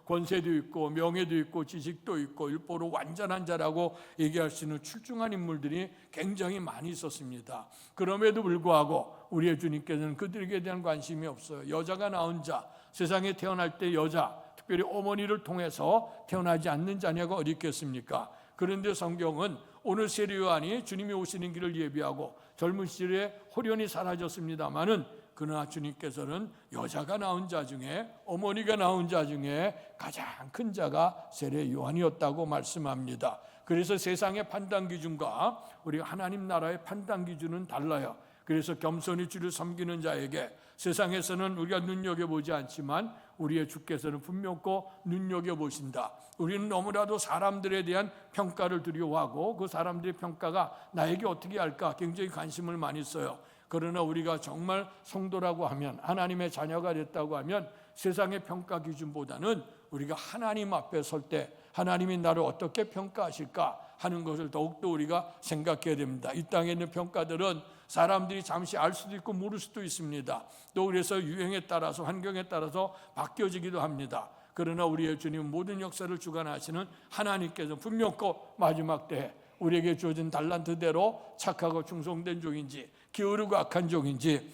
권세도 있고 명예도 있고 지식도 있고 율법으로 완전한 자라고 얘기할 수 있는 출중한 인물들이 굉장히 많이 있었습니다. 그럼에도 불구하고 우리의 주님께서는 그들에게 대한 관심이 없어요. 여자가 낳은 자, 세상에 태어날 때 여자, 특별히 어머니를 통해서 태어나지 않는 자녀가 어디 있겠습니까? 그런데 성경은 오늘 세례 요한이 주님이 오시는 길을 예비하고 젊은 시절에 호련히 사라졌습니다마는, 그러나 주님께서는 여자가 낳은 자 중에, 어머니가 낳은 자 중에 가장 큰 자가 세례 요한이었다고 말씀합니다. 그래서 세상의 판단 기준과 우리가 하나님 나라의 판단 기준은 달라요. 그래서 겸손히 주를 섬기는 자에게 세상에서는 우리가 눈여겨보지 않지만 우리의 주께서는 분명코 눈여겨보신다. 우리는 너무나도 사람들에 대한 평가를 두려워하고 그 사람들의 평가가 나에게 어떻게 할까 굉장히 관심을 많이 써요. 그러나 우리가 정말 성도라고 하면, 하나님의 자녀가 됐다고 하면 세상의 평가 기준보다는 우리가 하나님 앞에 설 때 하나님이 나를 어떻게 평가하실까 하는 것을 더욱더 우리가 생각해야 됩니다. 이 땅에 있는 평가들은 사람들이 잠시 알 수도 있고 모를 수도 있습니다. 또 그래서 유행에 따라서 환경에 따라서 바뀌어지기도 합니다. 그러나 우리의 주님 모든 역사를 주관하시는 하나님께서 분명코 마지막 때에 우리에게 주어진 달란트대로 착하고 충성된 종인지 게으르고 악한 종인지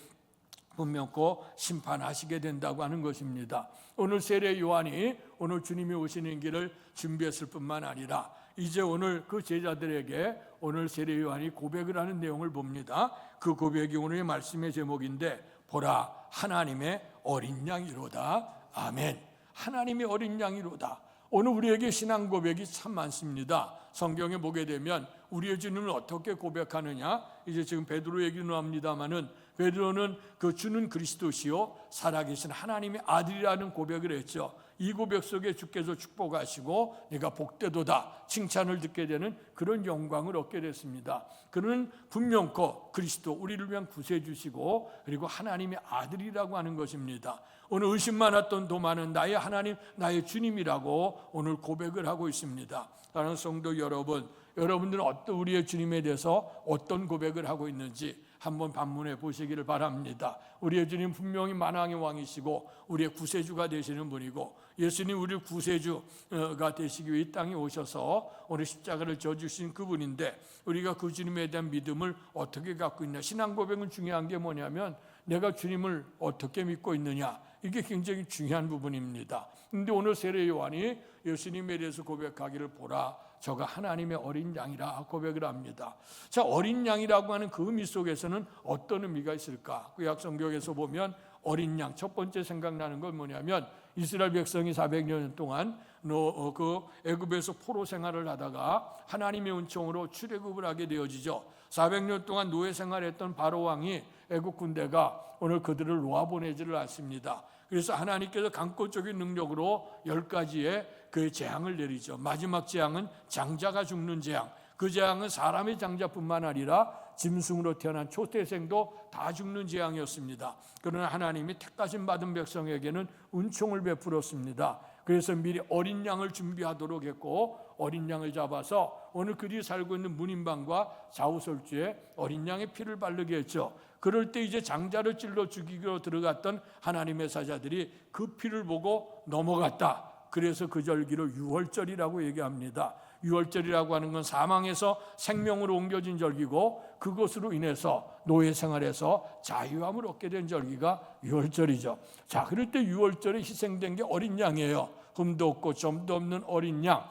분명코 심판하시게 된다고 하는 것입니다. 오늘 세례 요한이 오늘 주님이 오시는 길을 준비했을 뿐만 아니라 이제 오늘 그 제자들에게 오늘 세례 요한이 고백을 하는 내용을 봅니다. 그 고백이 오늘의 말씀의 제목인데, 보라 하나님의 어린 양이로다. 아멘. 하나님의 어린 양이로다. 오늘 우리에게 신앙 고백이 참 많습니다. 성경에 보게 되면 우리의 주님을 어떻게 고백하느냐, 이제 지금 베드로 얘기는 합니다마는 베드로는 그 주는 그리스도시요 살아계신 하나님의 아들이라는 고백을 했죠. 이 고백 속에 주께서 축복하시고 내가 복되도다 칭찬을 듣게 되는 그런 영광을 얻게 됐습니다. 그는 분명코 그리스도, 우리를 위한 구세주시고 그리고 하나님의 아들이라고 하는 것입니다. 오늘 의심 많았던 도마는 나의 하나님, 나의 주님이라고 오늘 고백을 하고 있습니다. 사랑하는 성도 여러분, 여러분들은 우리의 주님에 대해서 어떤 고백을 하고 있는지 한번 반문해 보시기를 바랍니다. 우리의 주님 분명히 만왕의 왕이시고 우리의 구세주가 되시는 분이고 예수님 우리 구세주가 되시기 위해 이 땅에 오셔서 오늘 십자가를 져주신 그분인데 우리가 그 주님에 대한 믿음을 어떻게 갖고 있냐. 신앙 고백은 중요한 게 뭐냐면 내가 주님을 어떻게 믿고 있느냐. 이게 굉장히 중요한 부분입니다. 그런데 오늘 세례 요한이 예수님에 대해서 고백하기를 보라. 저가 하나님의 어린 양이라 고백을 합니다. 자, 어린 양이라고 하는 그 의미 속에서는 어떤 의미가 있을까? 구약 성경에서 보면 어린 양, 첫 번째 생각나는 건 뭐냐면 이스라엘 백성이 400년 동안 그 애굽에서 포로 생활을 하다가 하나님의 은총으로 출애굽을 하게 되어지죠. 400년 동안 노예 생활했던 바로 왕이 애굽 군대가 오늘 그들을 놓아보내지를 않습니다. 그래서 하나님께서 강권적인 능력으로 10가지의 그 재앙을 내리죠. 마지막 재앙은 장자가 죽는 재앙. 그 재앙은 사람의 장자뿐만 아니라 짐승으로 태어난 초태생도 다 죽는 재앙이었습니다. 그러나 하나님이 택하심 받은 백성에게는 은총을 베풀었습니다. 그래서 미리 어린 양을 준비하도록 했고 어린 양을 잡아서 오늘 그리 살고 있는 문인방과 좌우설주에 어린 양의 피를 바르게 했죠. 그럴 때 이제 장자를 찔러 죽이기로 들어갔던 하나님의 사자들이 그 피를 보고 넘어갔다. 그래서 그 절기를 유월절이라고 얘기합니다. 유월절이라고 하는 건 사망에서 생명으로 옮겨진 절기고 그것으로 인해서 노예 생활에서 자유함을 얻게 된 절기가 유월절이죠. 자, 그럴 때 유월절에 희생된 게 어린 양이에요. 흠도 없고 점도 없는 어린 양.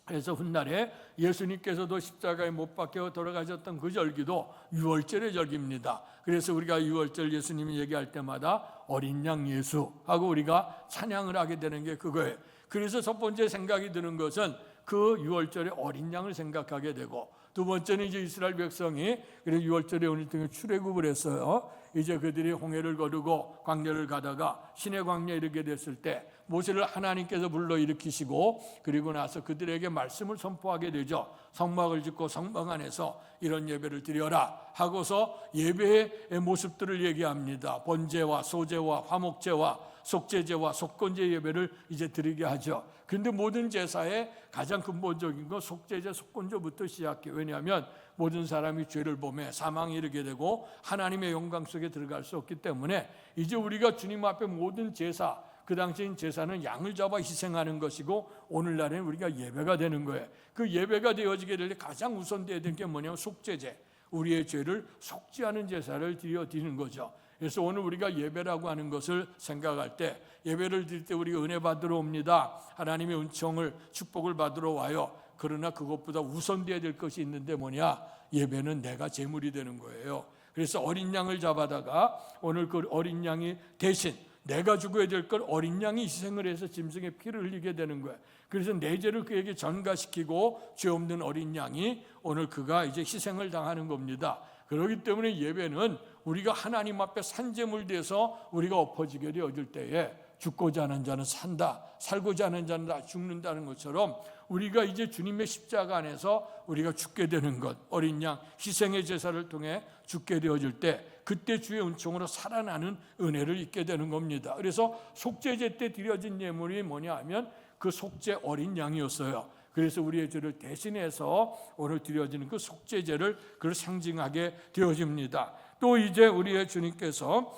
그래서 훗날에 예수님께서도 십자가에 못 박혀 돌아가셨던 그 절기도 유월절의 절기입니다. 그래서 우리가 유월절 예수님이 얘기할 때마다 어린 양 예수 하고 우리가 찬양을 하게 되는 게 그거예요. 그래서 첫 번째 생각이 드는 것은 그 유월절에 어린 양을 생각하게 되고 두 번째는 이제 이스라엘 백성이 그래서 유월절에 오늘 등에 출애굽을 했어요. 이제 그들이 홍해를 거르고 광야를 가다가 시내 광야에 이르게 됐을 때 모세를 하나님께서 불러일으키시고 그리고 나서 그들에게 말씀을 선포하게 되죠. 성막을 짓고 성막 안에서 이런 예배를 드려라 하고서 예배의 모습들을 얘기합니다. 번제와 소제와 화목제와 속죄제와 속건제 예배를 이제 드리게 하죠. 그런데 모든 제사의 가장 근본적인 건 속죄제, 속건제부터 시작해. 왜냐하면 모든 사람이 죄를 범해 사망에 이르게 되고 하나님의 영광 속에 들어갈 수 없기 때문에 이제 우리가 주님 앞에 모든 제사, 그 당시엔 제사는 양을 잡아 희생하는 것이고 오늘날에는 우리가 예배가 되는 거예요. 그 예배가 되어지게 될 때 가장 우선되어야 되는 게 뭐냐면 속죄제, 우리의 죄를 속죄하는 제사를 드리는 거죠. 그래서 오늘 우리가 예배라고 하는 것을 생각할 때 예배를 드릴 때 우리가 은혜 받으러 옵니다. 하나님의 은총을 축복을 받으러 와요. 그러나 그것보다 우선되어야 될 것이 있는데 뭐냐? 예배는 내가 제물이 되는 거예요. 그래서 어린 양을 잡아다가 오늘 그 어린 양이 대신 내가 죽어야 될 걸 어린 양이 희생을 해서 짐승의 피를 흘리게 되는 거예요. 그래서 내 죄를 그에게 전가시키고 죄 없는 어린 양이 오늘 그가 이제 희생을 당하는 겁니다. 그렇기 때문에 예배는 우리가 하나님 앞에 산제물 돼서 우리가 엎어지게 되어질 때에 죽고자 하는 자는 산다, 살고자 하는 자는 다 죽는다는 것처럼 우리가 이제 주님의 십자가 안에서 우리가 죽게 되는 것, 어린 양 희생의 제사를 통해 죽게 되어질 때 그때 주의 은총으로 살아나는 은혜를 입게 되는 겁니다. 그래서 속죄제 때 드려진 예물이 뭐냐 하면 그 속죄 어린 양이었어요. 그래서 우리의 죄를 대신해서 오늘 드려지는 그 속죄제를 그걸 상징하게 되어집니다. 또 이제 우리의 주님께서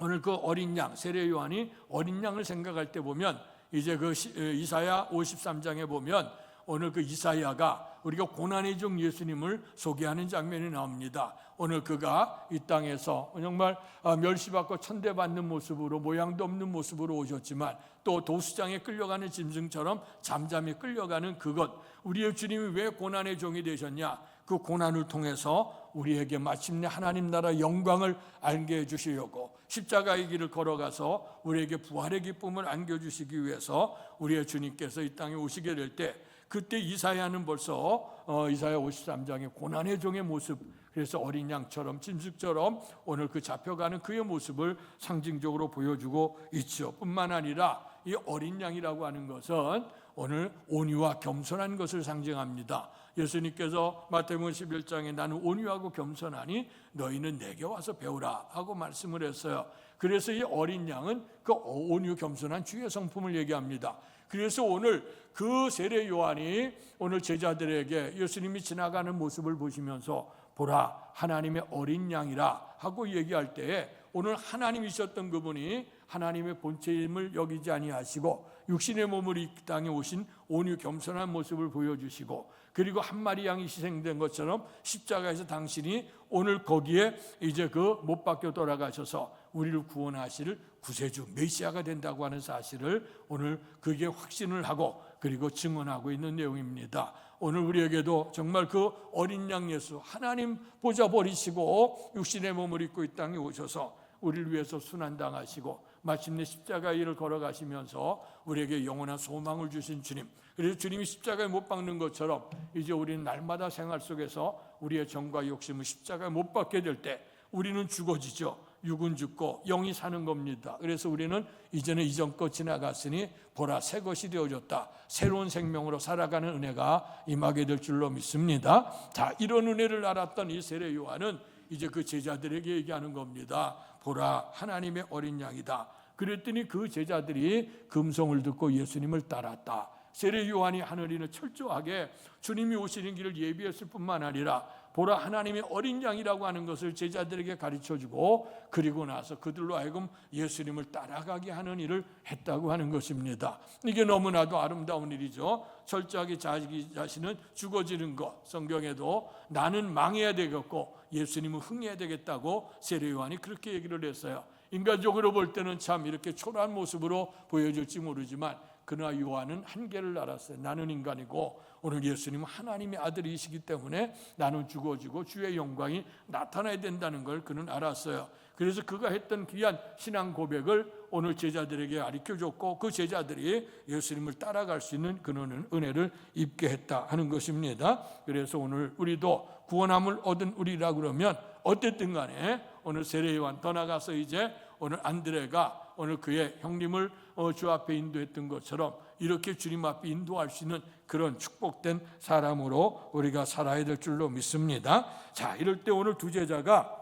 오늘 그 어린 양, 세례 요한이 어린 양을 생각할 때 보면 이제 그 이사야 53장에 보면 오늘 그 이사야가 우리가 고난의 종 예수님을 소개하는 장면이 나옵니다. 오늘 그가 이 땅에서 정말 멸시받고 천대받는 모습으로 모양도 없는 모습으로 오셨지만 또 도수장에 끌려가는 짐승처럼 잠잠히 끌려가는 그것, 우리의 주님이 왜 고난의 종이 되셨냐? 그 고난을 통해서 우리에게 마침내 하나님 나라 영광을 알게 해주시려고 십자가의 길을 걸어가서 우리에게 부활의 기쁨을 안겨주시기 위해서 우리의 주님께서 이 땅에 오시게 될 때 그때 이사야는 벌써 이사야 53장의 고난의 종의 모습, 그래서 어린 양처럼 짐승처럼 오늘 그 잡혀가는 그의 모습을 상징적으로 보여주고 있죠. 뿐만 아니라 이 어린 양이라고 하는 것은 오늘 온유와 겸손한 것을 상징합니다. 예수님께서 마태복음 11장에 나는 온유하고 겸손하니 너희는 내게 와서 배우라 하고 말씀을 했어요. 그래서 이 어린 양은 그 온유 겸손한 주의 성품을 얘기합니다. 그래서 오늘 그 세례 요한이 오늘 제자들에게 예수님이 지나가는 모습을 보시면서 보라 하나님의 어린 양이라 하고 얘기할 때에 오늘 하나님이셨던 그분이 하나님의 본체임을 여기지 아니하시고 육신의 몸을 이 땅에 오신 온유 겸손한 모습을 보여주시고, 그리고 한 마리 양이 희생된 것처럼 십자가에서 당신이 오늘 거기에 이제 그 못 박혀 돌아가셔서 우리를 구원하실 구세주 메시아가 된다고 하는 사실을 오늘 그게 확신을 하고 그리고 증언하고 있는 내용입니다. 오늘 우리에게도 정말 그 어린 양 예수, 하나님 보좌 버리시고 육신의 몸을 입고 이 땅에 오셔서 우리를 위해서 순환당하시고 마침내 십자가의 일을 걸어가시면서 우리에게 영원한 소망을 주신 주님, 그래서 주님이 십자가에 못 박는 것처럼 이제 우리는 날마다 생활 속에서 우리의 정과 욕심을 십자가에 못 박게 될 때 우리는 죽어지죠. 육은 죽고 영이 사는 겁니다. 그래서 우리는 이제는 이전 것 지나갔으니 보라 새 것이 되어졌다, 새로운 생명으로 살아가는 은혜가 임하게 될 줄로 믿습니다. 자, 이런 은혜를 알았던 이 세례 요한은 이제 그 제자들에게 얘기하는 겁니다. 보라 하나님의 어린 양이다. 그랬더니 그 제자들이 금성을 듣고 예수님을 따랐다. 세례 요한이 하늘이는 철저하게 주님이 오시는 길을 예비했을 뿐만 아니라 보라 하나님의 어린 양이라고 하는 것을 제자들에게 가르쳐주고, 그리고 나서 그들로 하여금 예수님을 따라가게 하는 일을 했다고 하는 것입니다. 이게 너무나도 아름다운 일이죠. 철저하게 자기 자신은 죽어지는 것, 성경에도 나는 망해야 되겠고 예수님은 흥해야 되겠다고 세례 요한이 그렇게 얘기를 했어요. 인간적으로 볼 때는 참 이렇게 초라한 모습으로 보여질지 모르지만 그러나 요한은 한계를 알았어요. 나는 인간이고 오늘 예수님은 하나님의 아들이시기 때문에 나는 죽어지고 주의 영광이 나타나야 된다는 걸 그는 알았어요. 그래서 그가 했던 귀한 신앙 고백을 오늘 제자들에게 가르쳐줬고 그 제자들이 예수님을 따라갈 수 있는 그는 은혜를 입게 했다 하는 것입니다. 그래서 오늘 우리도 구원함을 얻은 우리라 그러면 어쨌든 간에 오늘 세례 요한 더 나가서 이제 오늘 안드레가 오늘 그의 형님을 주 앞에 인도했던 것처럼 이렇게 주님 앞에 인도할 수 있는 그런 축복된 사람으로 우리가 살아야 될 줄로 믿습니다. 자, 이럴 때 오늘 두 제자가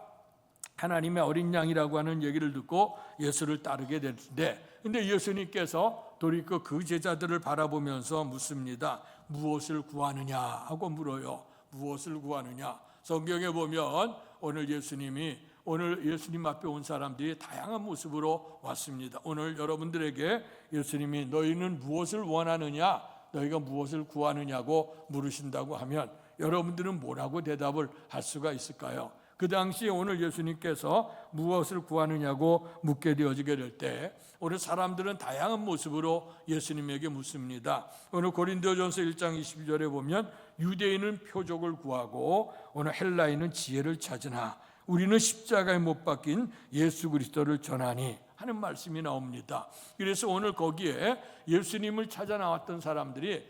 하나님의 어린 양이라고 하는 얘기를 듣고 예수를 따르게 되는데, 근데 예수님께서 돌이켜 그 제자들을 바라보면서 묻습니다. 무엇을 구하느냐 하고 물어요. 무엇을 구하느냐? 성경에 보면 오늘 예수님 앞에 온 사람들이 다양한 모습으로 왔습니다. 오늘 여러분들에게 예수님이 너희는 무엇을 원하느냐, 너희가 무엇을 구하느냐고 물으신다고 하면 여러분들은 뭐라고 대답을 할 수가 있을까요? 그 당시에 오늘 예수님께서 무엇을 구하느냐고 묻게 되어지게 될 때 오늘 사람들은 다양한 모습으로 예수님에게 묻습니다. 오늘 고린도전서 1장 22절에 보면 유대인은 표적을 구하고 오늘 헬라인은 지혜를 찾으나 우리는 십자가에 못 박힌 예수 그리스도를 전하니 하는 말씀이 나옵니다. 그래서 오늘 거기에 예수님을 찾아 나왔던 사람들이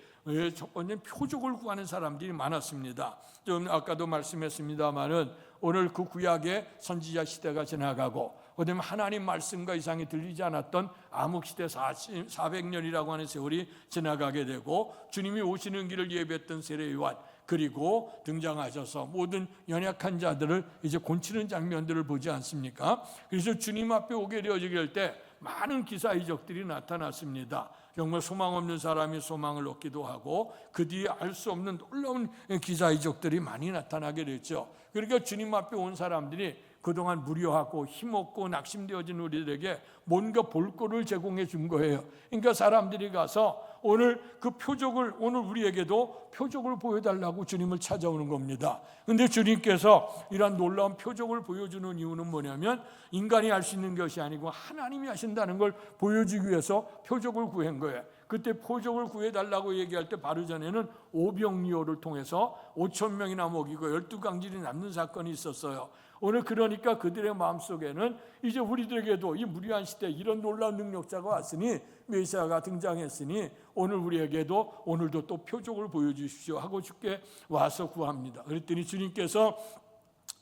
첫 번째 표적을 구하는 사람들이 많았습니다. 좀 아까도 말씀했습니다마는 오늘 그 구약의 선지자 시대가 지나가고 그다음에 하나님 말씀과 이상이 들리지 않았던 암흑 시대 400년이라고 하는 세월이 지나가게 되고 주님이 오시는 길을 예배했던 세례 요한, 그리고 등장하셔서 모든 연약한 자들을 이제 곤치는 장면들을 보지 않습니까? 그래서 주님 앞에 오게 되어질 때 많은 기사 이적들이 나타났습니다. 정말 소망 없는 사람이 소망을 얻기도 하고 그 뒤에 알 수 없는 놀라운 기사 이적들이 많이 나타나게 됐죠. 그러니까 주님 앞에 온 사람들이 그동안 무료하고 힘없고 낙심되어진 우리들에게 뭔가 볼거리를 제공해 준 거예요. 그러니까 사람들이 가서 오늘 그 표적을, 오늘 우리에게도 표적을 보여달라고 주님을 찾아오는 겁니다. 근데 주님께서 이러한 놀라운 표적을 보여주는 이유는 뭐냐면 인간이 할 수 있는 것이 아니고 하나님이 하신다는 걸 보여주기 위해서 표적을 구한 거예요. 그때 표적을 구해달라고 얘기할 때 바로 전에는 오병이어를 통해서 5,000명이나 먹이고 12강질이 남는 사건이 있었어요. 오늘 그러니까 그들의 마음속에는 이제 우리들에게도 이 무리한 시대 이런 놀라운 능력자가 왔으니 메시아가 등장했으니 오늘 우리에게도 오늘도 또 표적을 보여주십시오 하고 주께 와서 구합니다. 그랬더니 주님께서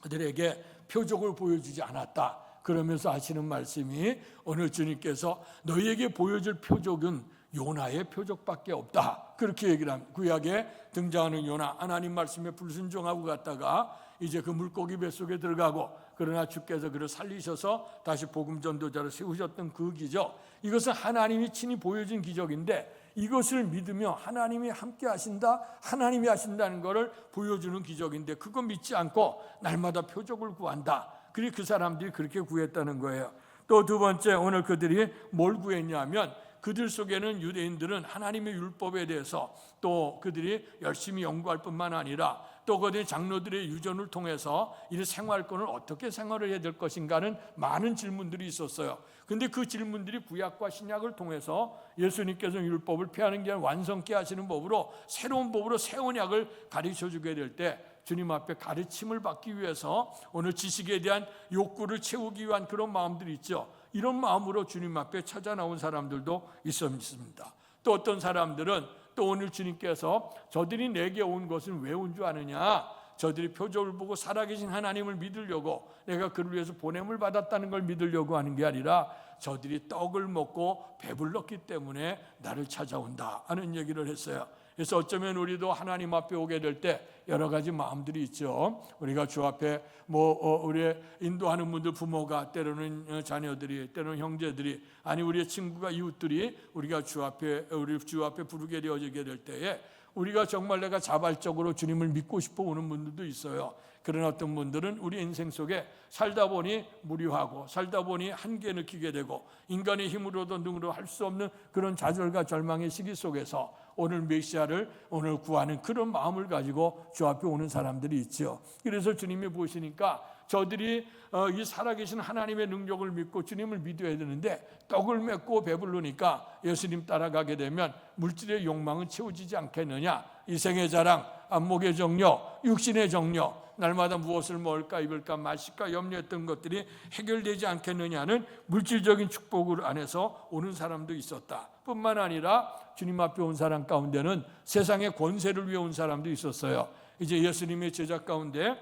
그들에게 표적을 보여주지 않았다. 그러면서 하시는 말씀이 오늘 주님께서 너희에게 보여줄 표적은 요나의 표적밖에 없다. 그렇게 얘기를 합니다. 구약에 등장하는 요나, 하나님 말씀에 불순종하고 갔다가 이제 그 물고기 뱃속에 들어가고 그러나 주께서 그를 살리셔서 다시 복음 전도자로 세우셨던 그 기적, 이것은 하나님이 친히 보여준 기적인데 이것을 믿으며 하나님이 함께 하신다, 하나님이 하신다는 것을 보여주는 기적인데 그거 믿지 않고 날마다 표적을 구한다. 그리고 그 사람들이 그렇게 구했다는 거예요. 또 두 번째, 오늘 그들이 뭘 구했냐면 그들 속에는 유대인들은 하나님의 율법에 대해서 또 그들이 열심히 연구할 뿐만 아니라 또 그들의 장로들의 유전을 통해서 이 생활권을 어떻게 생활을 해야 될 것인가는 많은 질문들이 있었어요. 근데 그 질문들이 구약과 신약을 통해서 예수님께서 율법을 폐하는 게 아니라 완성케 하시는 법으로 새로운 법으로 새 언약을 가르쳐 주게 될 때 주님 앞에 가르침을 받기 위해서 오늘 지식에 대한 욕구를 채우기 위한 그런 마음들이 있죠. 이런 마음으로 주님 앞에 찾아 나온 사람들도 있습니다. 또 어떤 사람들은 또 오늘 주님께서 저들이 내게 온 것은 왜 온 줄 아느냐, 저들이 표적을 보고 살아계신 하나님을 믿으려고 내가 그를 위해서 보냄을 받았다는 걸 믿으려고 하는 게 아니라 저들이 떡을 먹고 배불렀기 때문에 나를 찾아온다 하는 얘기를 했어요. 그래서 어쩌면 우리도 하나님 앞에 오게 될 때 여러 가지 마음들이 있죠. 우리가 주 앞에 우리 인도하는 분들, 부모가, 때로는 자녀들이, 때로는 형제들이, 아니 우리의 친구가, 이웃들이 우리 주 앞에 부르게 되어지게 될 때에 우리가 정말 내가 자발적으로 주님을 믿고 싶어 오는 분들도 있어요. 그런 어떤 분들은 우리 인생 속에 살다 보니 무료하고 살다 보니 한계 느끼게 되고 인간의 힘으로도 능으로 할 수 없는 그런 좌절과 절망의 시기 속에서 오늘 메시아를 오늘 구하는 그런 마음을 가지고 주 앞에 오는 사람들이 있죠. 그래서 주님이 보시니까 저들이 이 살아계신 하나님의 능력을 믿고 주님을 믿어야 되는데 떡을 맺고 배부르니까 예수님 따라가게 되면 물질의 욕망은 채워지지 않겠느냐, 이생의 자랑, 안목의 정욕, 육신의 정욕, 날마다 무엇을 먹을까 입을까 마실까 염려했던 것들이 해결되지 않겠느냐는 물질적인 축복을 안에서 오는 사람도 있었다. 뿐만 아니라 주님 앞에 온 사람 가운데는 세상의 권세를 위해 온 사람도 있었어요. 이제 예수님의 제자 가운데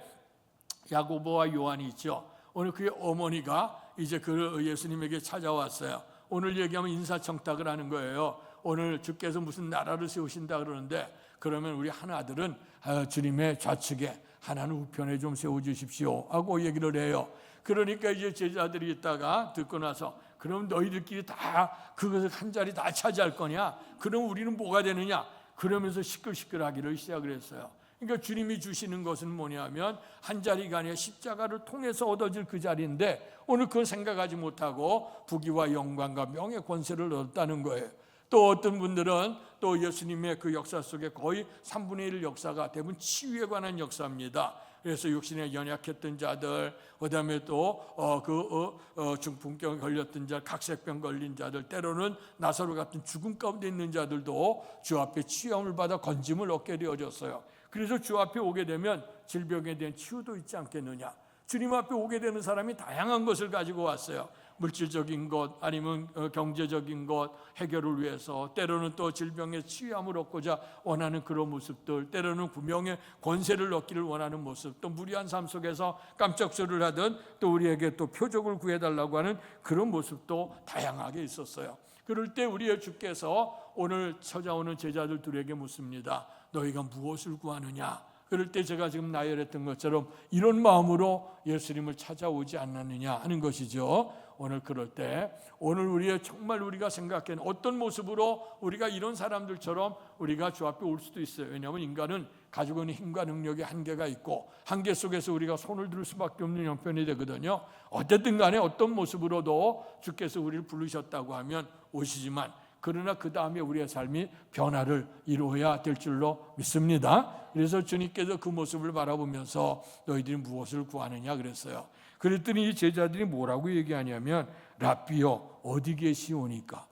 야고보와 요한이 있죠. 오늘 그의 어머니가 이제 그 예수님에게 찾아왔어요. 오늘 얘기하면 인사청탁을 하는 거예요. 오늘 주께서 무슨 나라를 세우신다 그러는데 그러면 우리 하나들은 주님의 좌측에 하나는 우편에 좀 세워주십시오 하고 얘기를 해요. 그러니까 이제 제자들이 있다가 듣고 나서 그럼 너희들끼리 다 그것을 한 자리 다 차지할 거냐? 그럼 우리는 뭐가 되느냐? 그러면서 시끌시끌하기를 시작을 했어요. 그러니까 주님이 주시는 것은 뭐냐면 한 자리가 아니라 십자가를 통해서 얻어질 그 자리인데 오늘 그걸 생각하지 못하고 부귀와 영광과 명예 권세를 얻었다는 거예요. 또 어떤 분들은 또 예수님의 그 역사 속에 거의 3분의 1 역사가 대부분 치유에 관한 역사입니다. 그래서 육신에 연약했던 자들, 그다음에 또 중풍병 걸렸던 자, 각색병 걸린 자들, 때로는 나사로 같은 죽음 가운데 있는 자들도 주 앞에 치유함을 받아 건짐을 얻게 되어졌어요. 그래서 주 앞에 오게 되면 질병에 대한 치유도 있지 않겠느냐. 주님 앞에 오게 되는 사람이 다양한 것을 가지고 왔어요. 물질적인 것, 아니면 경제적인 것 해결을 위해서, 때로는 또 질병의 치유함을 얻고자 원하는 그런 모습들, 때로는 구명의 권세를 얻기를 원하는 모습, 또 무리한 삶 속에서 깜짝 소리를 하든 또 우리에게 또 표적을 구해달라고 하는 그런 모습도 다양하게 있었어요. 그럴 때 우리의 주께서 오늘 찾아오는 제자들 둘에게 묻습니다. 너희가 무엇을 구하느냐? 그럴 때 제가 지금 나열했던 것처럼 이런 마음으로 예수님을 찾아오지 않았느냐 하는 것이죠. 오늘 그럴 때 오늘 우리의 정말 우리가 생각하는 어떤 모습으로 우리가 이런 사람들처럼 우리가 주 앞에 올 수도 있어요. 왜냐하면 인간은 가지고 있는 힘과 능력의 한계가 있고 한계 속에서 우리가 손을 들 수밖에 없는 형편이 되거든요. 어쨌든 간에 어떤 모습으로도 주께서 우리를 부르셨다고 하면 오시지만 그러나 그 다음에 우리의 삶이 변화를 이루어야 될 줄로 믿습니다. 그래서 주님께서 그 모습을 바라보면서 너희들이 무엇을 구하느냐 그랬어요. 그랬더니 이 제자들이 뭐라고 얘기하냐면 랍비요 어디 계시오니까.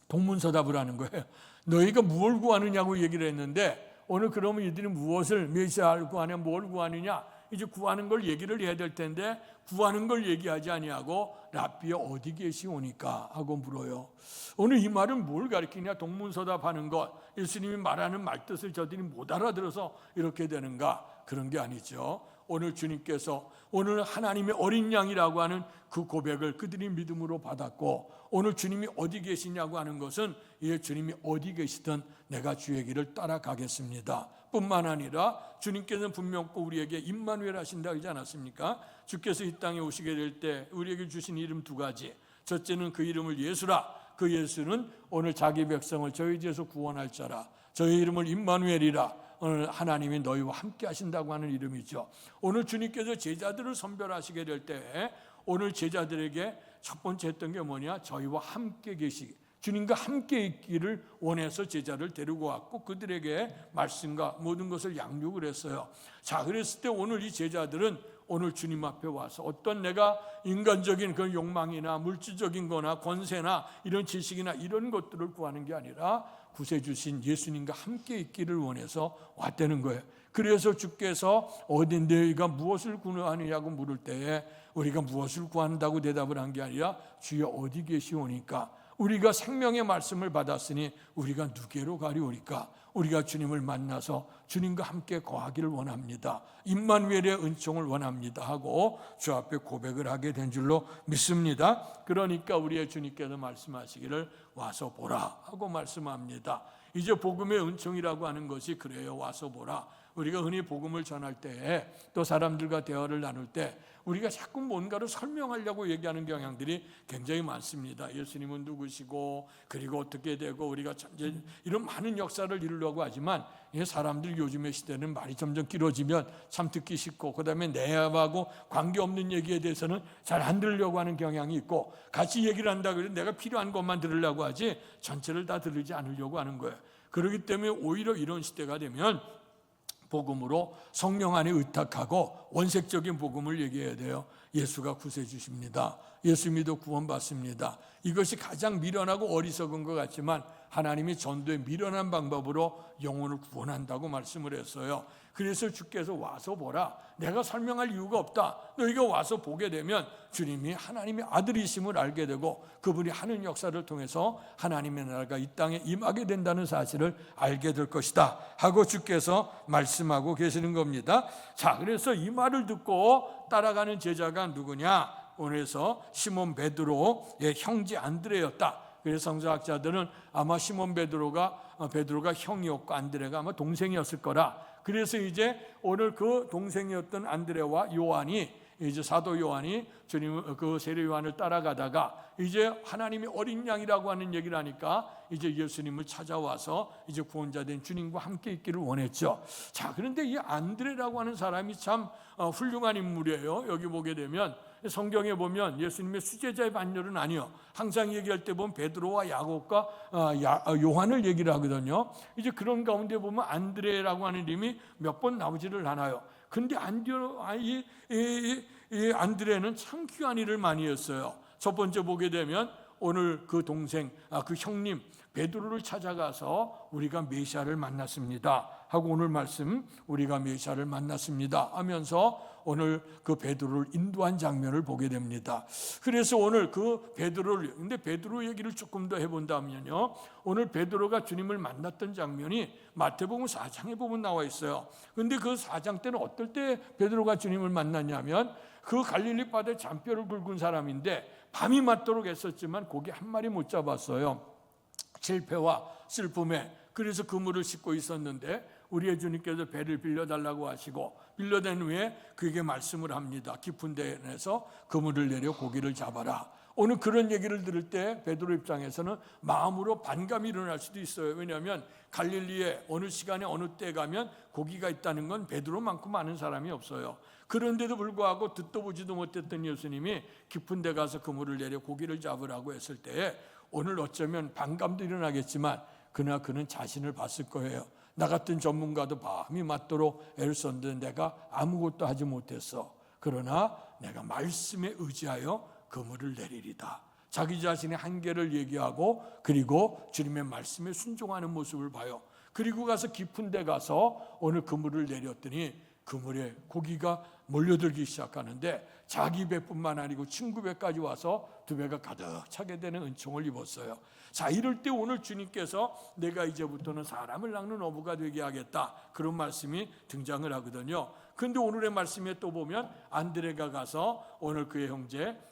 동문서답을 하는 거예요. 너희가 무엇을 구하느냐고 얘기를 했는데 오늘 그러면 이들이 무엇을 메시아를 구하냐 뭘 구하느냐 이제 구하는 걸 얘기를 해야 될 텐데 구하는 걸 얘기하지 아니하고 랍비여 어디 계시오니까 하고 물어요. 오늘 이 말은 뭘 가리키냐? 동문서답하는 것, 예수님이 말하는 말뜻을 저들이 못 알아들어서 이렇게 되는가? 그런 게 아니죠. 오늘 주님께서 오늘 하나님의 어린 양이라고 하는 그 고백을 그들이 믿음으로 받았고 오늘 주님이 어디 계시냐고 하는 것은 이 주님이 어디 계시든 내가 주의 길을 따라가겠습니다. 뿐만 아니라 주님께서는 분명 우리에게 임마누엘 하신다 하지 않았습니까? 주께서 이 땅에 오시게 될 때 우리에게 주신 이름 두 가지. 첫째는 그 이름을 예수라. 그 예수는 오늘 자기 백성을 저희 뒤에서 구원할 자라. 저희 이름을 임마누엘이라. 오늘 하나님이 너희와 함께 하신다고 하는 이름이죠. 오늘 주님께서 제자들을 선별하시게 될 때 오늘 제자들에게 첫 번째 했던 게 뭐냐? 저희와 함께 계시기, 주님과 함께 있기를 원해서 제자를 데리고 왔고 그들에게 말씀과 모든 것을 양육을 했어요. 자, 그랬을 때 오늘 이 제자들은 오늘 주님 앞에 와서 어떤 내가 인간적인 그런 욕망이나 물질적인 거나 권세나 이런 지식이나 이런 것들을 구하는 게 아니라 구세주신 예수님과 함께 있기를 원해서 왔다는 거예요. 그래서 주께서 어디 너희가 무엇을 구하느냐고 물을 때에 우리가 무엇을 구한다고 대답을 한 게 아니라 주여 어디 계시오니까, 우리가 생명의 말씀을 받았으니 우리가 누게로 가리오리까, 우리가 주님을 만나서 주님과 함께 거하기를 원합니다, 임마누엘의 은총을 원합니다 하고 주 앞에 고백을 하게 된 줄로 믿습니다. 그러니까 우리의 주님께서 말씀하시기를 와서 보라 하고 말씀합니다. 이제 복음의 은총이라고 하는 것이 그래요. 와서 보라. 우리가 흔히 복음을 전할 때 또 사람들과 대화를 나눌 때 우리가 자꾸 뭔가를 설명하려고 얘기하는 경향들이 굉장히 많습니다. 예수님은 누구시고 그리고 어떻게 되고 우리가 이런 많은 역사를 이루려고 하지만 사람들이 요즘의 시대는 말이 점점 길어지면 참 듣기 쉽고 그다음에 내하고 관계없는 얘기에 대해서는 잘 안 들으려고 하는 경향이 있고 같이 얘기를 한다 그래도 내가 필요한 것만 들으려고 하지 전체를 다 들으지 않으려고 하는 거예요. 그렇기 때문에 오히려 이런 시대가 되면 복음으로 성령 안에 의탁하고 원색적인 복음을 얘기해야 돼요. 예수가 구세주십니다. 예수 믿어 구원받습니다. 이것이 가장 미련하고 어리석은 것 같지만 하나님이 전도의 미련한 방법으로 영혼을 구원한다고 말씀을 했어요. 그래서 주께서 와서 보라. 내가 설명할 이유가 없다. 너희가 와서 보게 되면 주님이 하나님의 아들이심을 알게 되고 그분이 하는 역사를 통해서 하나님의 나라가 이 땅에 임하게 된다는 사실을 알게 될 것이다 하고 주께서 말씀하고 계시는 겁니다. 자, 그래서 이 말을 듣고 따라가는 제자가 누구냐? 오늘에서 시몬 베드로의 형제 안드레였다. 그래서 성서학자들은 아마 시몬 베드로가 형이었고 안드레가 아마 동생이었을 거라. 그래서 이제 오늘 그 동생이었던 안드레와 요한이 이제 사도 요한이 주님 그 세례 요한을 따라가다가 이제 하나님이 어린 양이라고 하는 얘기를 하니까 이제 예수님을 찾아와서 이제 구원자된 주님과 함께 있기를 원했죠. 자, 그런데 이 안드레라고 하는 사람이 참 훌륭한 인물이에요. 여기 보게 되면 성경에 보면 예수님의 수제자의 반열은 아니요. 항상 얘기할 때 보면 베드로와 야곱과 요한을 얘기를 하거든요. 이제 그런 가운데 보면 안드레라고 하는 이름이 몇 번 나오지를 않아요. 근데 이 안드레는 참 귀한 일을 많이 했어요. 첫 번째 보게 되면 오늘 그 동생, 그 형님 베드로를 찾아가서 우리가 메시아를 만났습니다 하고 오늘 말씀 우리가 메시아를 만났습니다 하면서 오늘 그 베드로를 인도한 장면을 보게 됩니다. 그래서 오늘 그 베드로를, 근데 베드로 얘기를 조금 더 해본다면요, 오늘 베드로가 주님을 만났던 장면이 마태복음 4장에 보면 나와 있어요. 근데 그 4장 때는 어떨 때 베드로가 주님을 만났냐면 그 갈릴리 바다에 잔뼈를 굵은 사람인데 밤이 맞도록 했었지만 고기 한 마리 못 잡았어요. 실패와 슬픔에. 그래서 그물을 싣고 있었는데 우리의 주님께서 배를 빌려달라고 하시고 빌려낸 후에 그에게 말씀을 합니다. 깊은 데에서 그물을 내려 고기를 잡아라. 오늘 그런 얘기를 들을 때 베드로 입장에서는 마음으로 반감이 일어날 수도 있어요. 왜냐하면 갈릴리에 어느 시간에 어느 때에 가면 고기가 있다는 건 베드로만큼 많은 사람이 없어요. 그런데도 불구하고 듣도 보지도 못했던 예수님이 깊은 데 가서 그물을 내려 고기를 잡으라고 했을 때에 오늘 어쩌면 반감도 일어나겠지만 그러나 그는 자신을 봤을 거예요. 나 같은 전문가도 밤이 맞도록 애를 썼는데 내가 아무것도 하지 못했어. 그러나 내가 말씀에 의지하여 그물을 내리리다. 자기 자신의 한계를 얘기하고 그리고 주님의 말씀에 순종하는 모습을 봐요. 그리고 가서 깊은 데 가서 오늘 그물을 내렸더니 그물에 고기가 몰려들기 시작하는데 자기 배뿐만 아니고 친구 배까지 와서 두 배가 가득 차게 되는 은총을 입었어요. 자, 이럴 때 오늘 주님께서 내가 이제부터는 사람을 낚는 어부가 되게 하겠다, 그런 말씀이 등장을 하거든요. 근데 오늘의 말씀에 또 보면 안드레가 가서 오늘 그의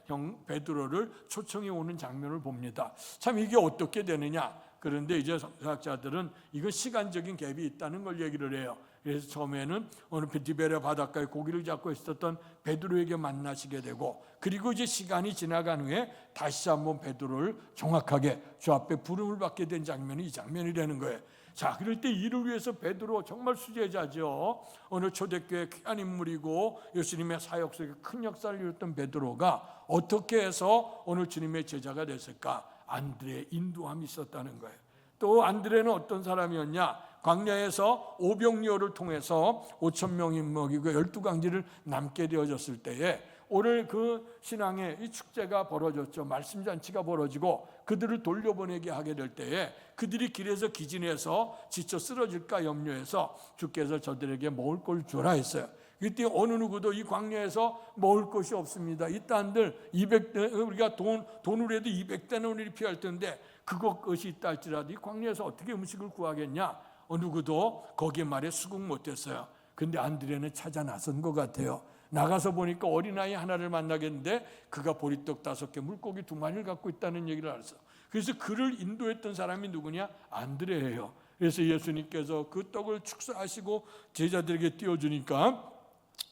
형 베드로를 초청해 오는 장면을 봅니다. 참 이게 어떻게 되느냐? 그런데 이제 성서학자들은 이건 시간적인 갭이 있다는 걸 얘기를 해요. 그래서 처음에는 오늘 디베랴 바닷가에 고기를 잡고 있었던 베드로에게 만나시게 되고 그리고 이제 시간이 지나간 후에 다시 한번 베드로를 정확하게 주 앞에 부름을 받게 된 장면이 이 장면이 되는 거예요. 자, 그럴 때 이를 위해서 베드로 정말 수제자죠. 오늘 초대교회 귀한 인물이고 예수님의 사역 속에 큰 역사를 이뤘던 베드로가 어떻게 해서 오늘 주님의 제자가 됐을까? 안드레의 인도함이 있었다는 거예요. 또 안드레는 어떤 사람이었냐? 광야에서 오병이어를 통해서 5,000명이 먹이고 12강지를 남게 되어졌을 때에 오늘 그 신앙의 이 축제가 벌어졌죠. 말씀잔치가 벌어지고 그들을 돌려보내게 하게 될 때에 그들이 길에서 기진해서 지쳐 쓰러질까 염려해서 주께서 저들에게 먹을 걸 주라 했어요. 그때 어느 누구도 이 광야에서 먹을 것이 없습니다. 이 땅들 200대, 우리가 돈으로 해도 200대는 필요할 텐데 그것이 있다 할지라도 이 광야에서 어떻게 음식을 구하겠냐? 어느 누구도 거기에 말에 수긍 못했어요. 근데 안드레는 찾아 나선 것 같아요. 나가서 보니까 어린아이 하나를 만나겠는데 그가 보리떡 5개, 물고기 2마리를 갖고 있다는 얘기를 알았어. 그래서 그를 인도했던 사람이 누구냐? 안드레예요. 그래서 예수님께서 그 떡을 축사하시고 제자들에게 띄워주니까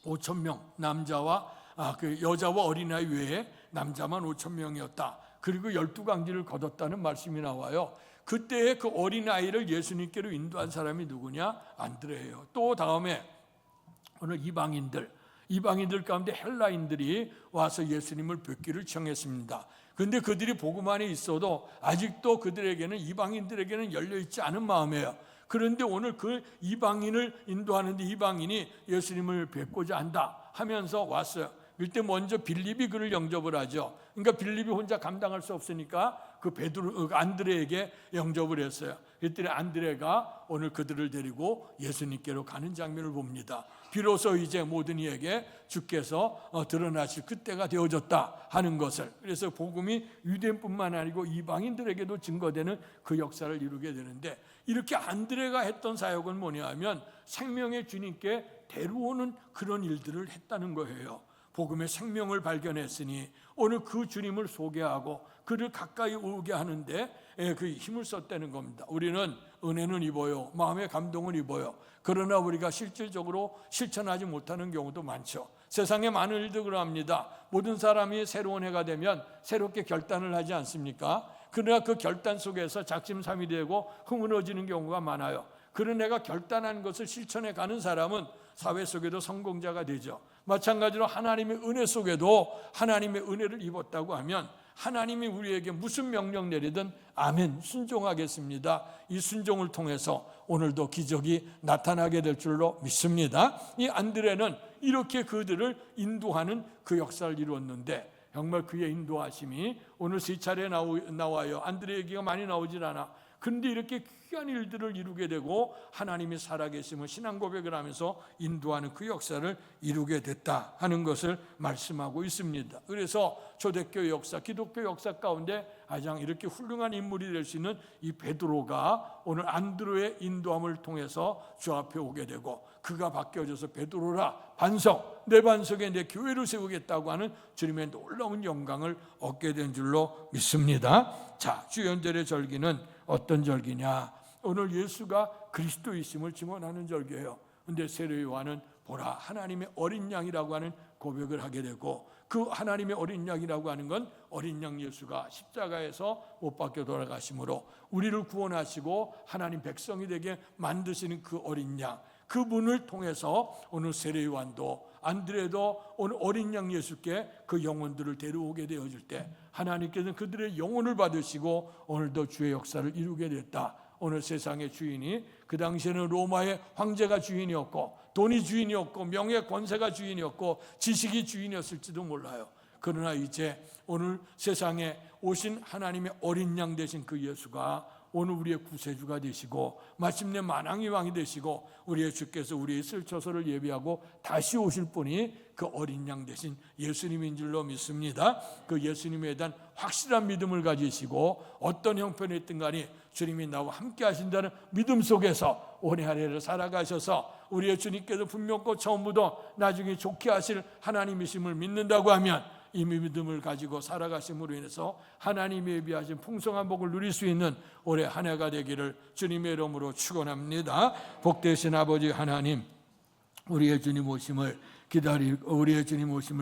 5,000명 남자와 그 여자와 어린아이 외에 남자만 5,000명이었다. 그리고 12강지를 거뒀다는 말씀이 나와요. 그때의 그 어린아이를 예수님께로 인도한 사람이 누구냐? 안드레예요. 또 다음에 오늘 이방인들 가운데 헬라인들이 와서 예수님을 뵙기를 청했습니다. 그런데 그들이 복음 안에 있어도 아직도 그들에게는 이방인들에게는 열려있지 않은 마음이에요. 그런데 오늘 그 이방인을 인도하는데 이방인이 예수님을 뵙고자 한다 하면서 왔어요. 그때 먼저 빌립이 그를 영접을 하죠. 그러니까 빌립이 혼자 감당할 수 없으니까 그 안드레에게 영접을 했어요. 그랬더니 안드레가 오늘 그들을 데리고 예수님께로 가는 장면을 봅니다. 비로소 이제 모든 이에게 주께서 드러나실 그때가 되어졌다 하는 것을. 그래서 복음이 유대인뿐만 아니고 이방인들에게도 증거되는 그 역사를 이루게 되는데, 이렇게 안드레가 했던 사역은 뭐냐 하면 생명의 주님께 데려오는 그런 일들을 했다는 거예요. 복음의 생명을 발견했으니 오늘 그 주님을 소개하고 그를 가까이 오게 하는데 그 힘을 썼다는 겁니다. 우리는 은혜는 입어요. 마음의 감동을 입어요. 그러나 우리가 실질적으로 실천하지 못하는 경우도 많죠. 세상에 많은 일도 그러합니다. 모든 사람이 새로운 해가 되면 새롭게 결단을 하지 않습니까? 그러나 그 결단 속에서 작심삼일이 되고 흥분해지는 경우가 많아요. 그런 내가 결단한 것을 실천해 가는 사람은 사회 속에도 성공자가 되죠. 마찬가지로 하나님의 은혜 속에도 하나님의 은혜를 입었다고 하면 하나님이 우리에게 무슨 명령 내리든 아멘 순종하겠습니다. 이 순종을 통해서 오늘도 기적이 나타나게 될 줄로 믿습니다. 이 안드레는 이렇게 그들을 인도하는 그 역사를 이루었는데 정말 그의 인도하심이 오늘 3차례 나와요. 안드레 얘기가 많이 나오질 않아. 그런데 이렇게 귀한 일들을 이루게 되고 하나님이 살아계심을 신앙 고백을 하면서 인도하는 그 역사를 이루게 됐다 하는 것을 말씀하고 있습니다. 그래서 초대교회 역사, 기독교 역사 가운데 가장 이렇게 훌륭한 인물이 될 수 있는 이 베드로가 오늘 안드레의 인도함을 통해서 주 앞에 오게 되고 그가 바뀌어져서 베드로라 반석, 내 반석에 내 교회를 세우겠다고 하는 주님의 놀라운 영광을 얻게 된 줄로 믿습니다. 자, 주연절의 절기는 어떤 절기냐? 오늘 예수가 그리스도이심을 증언하는 절기예요. 그런데 세례 요한은 보라 하나님의 어린 양이라고 하는 고백을 하게 되고, 그 하나님의 어린 양이라고 하는 건 어린 양 예수가 십자가에서 못 박혀 돌아가심으로 우리를 구원하시고 하나님 백성이 되게 만드시는 그 어린 양, 그분을 통해서 오늘 세례 요한도 안드레도 오늘 어린 양 예수께 그 영혼들을 데려오게 되어질 때 하나님께서는 그들의 영혼을 받으시고 오늘도 주의 역사를 이루게 됐다. 오늘 세상의 주인이 그 당시에는 로마의 황제가 주인이었고 돈이 주인이었고 명예 권세가 주인이었고 지식이 주인이었을지도 몰라요. 그러나 이제 오늘 세상에 오신 하나님의 어린 양 되신 그 예수가 오늘 우리의 구세주가 되시고 마침내 만왕의 왕이 되시고 우리의 주께서 우리의 있을 처소를 예비하고 다시 오실 분이 그 어린 양 되신 예수님인 줄로 믿습니다. 그 예수님에 대한 확실한 믿음을 가지시고 어떤 형편에 있든 간에 주님이 나와 함께 하신다는 믿음 속에서 오늘 하루를 살아가셔서 우리의 주님께서 분명코 처음부터 나중에 좋게 하실 하나님이심을 믿는다고 하면 이 믿음을 가지고 살아가심으로 인해서 하나님이 예비하신 풍성한 복을 누릴 수 있는 올해 한 해가 되기를 주님의 이름으로 축원합니다. 복되신 아버지 하나님, 우리의 주님 오심을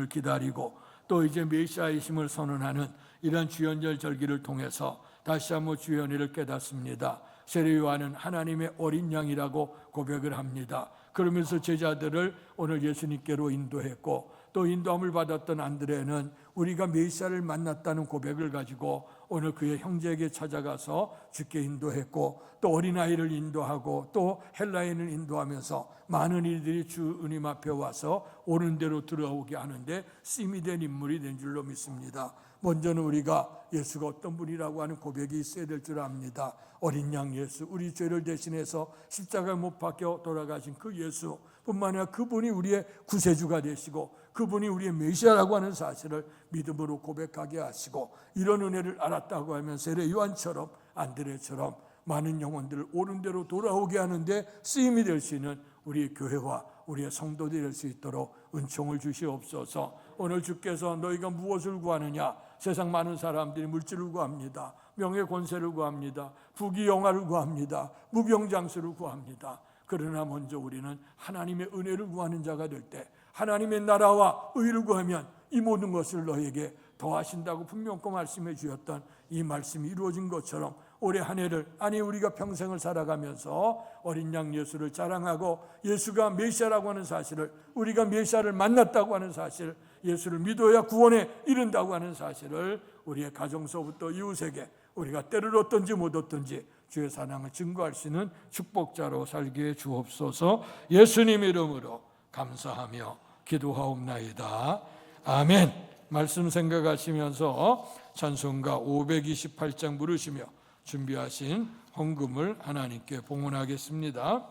기다리고 또 이제 메시아이심을 선언하는 이런 주연절 절기를 통해서 다시 한번 주의 은혜를 깨닫습니다. 세례 요한은 하나님의 어린 양이라고 고백을 합니다. 그러면서 제자들을 오늘 예수님께로 인도했고, 또 인도함을 받았던 안드레는 우리가 메시아를 만났다는 고백을 가지고 오늘 그의 형제에게 찾아가서 주께 인도했고, 또 어린아이를 인도하고 또 헬라인을 인도하면서 많은 이들이 주 은임 앞에 와서 오는 대로 들어오게 하는데 쓰임이 된 인물이 된 줄로 믿습니다. 먼저는 우리가 예수가 어떤 분이라고 하는 고백이 있어야 될 줄 압니다. 어린 양 예수, 우리 죄를 대신해서 십자가에 못 박혀 돌아가신 그 예수 뿐만 아니라 그분이 우리의 구세주가 되시고 그분이 우리의 메시아라고 하는 사실을 믿음으로 고백하게 하시고, 이런 은혜를 알았다고 하면 세례 요한처럼 안드레처럼 많은 영혼들을 옳은 대로 돌아오게 하는데 쓰임이 될 수 있는 우리 교회와 우리의 성도들이 될 수 있도록 은총을 주시옵소서. 오늘 주께서 너희가 무엇을 구하느냐? 세상 많은 사람들이 물질을 구합니다. 명예 권세를 구합니다. 부귀 영화를 구합니다. 무병장수를 구합니다. 그러나 먼저 우리는 하나님의 은혜를 구하는 자가 될 때, 하나님의 나라와 의를 구하면 이 모든 것을 너에게 더하신다고 분명히 말씀해 주셨던 이 말씀이 이루어진 것처럼 올해 한 해를, 아니 우리가 평생을 살아가면서 어린 양 예수를 자랑하고 예수가 메시아라고 하는 사실을, 우리가 메시아를 만났다고 하는 사실, 예수를 믿어야 구원에 이른다고 하는 사실을 우리의 가정서부터 이웃에게 우리가 때를 얻든지 못 얻든지 주의 사랑을 증거할 수 있는 축복자로 살게 해 주옵소서. 예수님 이름으로 감사하며 기도하옵나이다. 아멘. 말씀 생각하시면서 찬송가 528장 부르시며 준비하신 헌금을 하나님께 봉헌하겠습니다.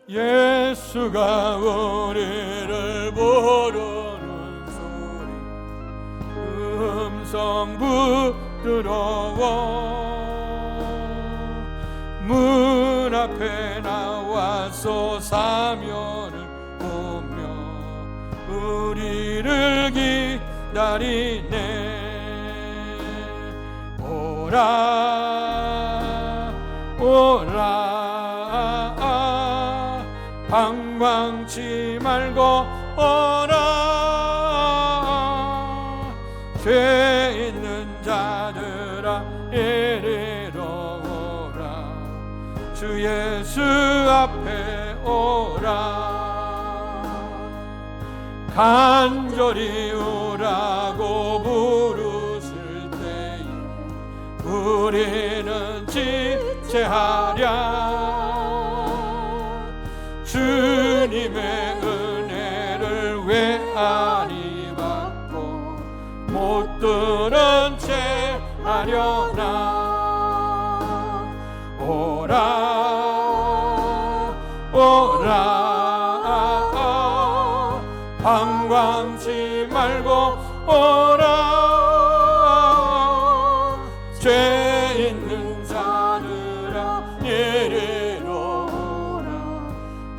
예수가 우리를 부르는 소리, 음성 부드러워 문 앞에 나와서 사면을 보며 우리를 기다리네. 오라 오라 방황치 말고 오라. 죄 있는 자들아 이리로 오라. 주 예수 앞에 오라. 간절히 오라고 부르실 때에 우리는 지체하랴. 주님의 은혜를 왜 아니 받고 못 들은 채 하려나. 오라 오라 방황치 말고 오라. 죄 있는 자들아 이리로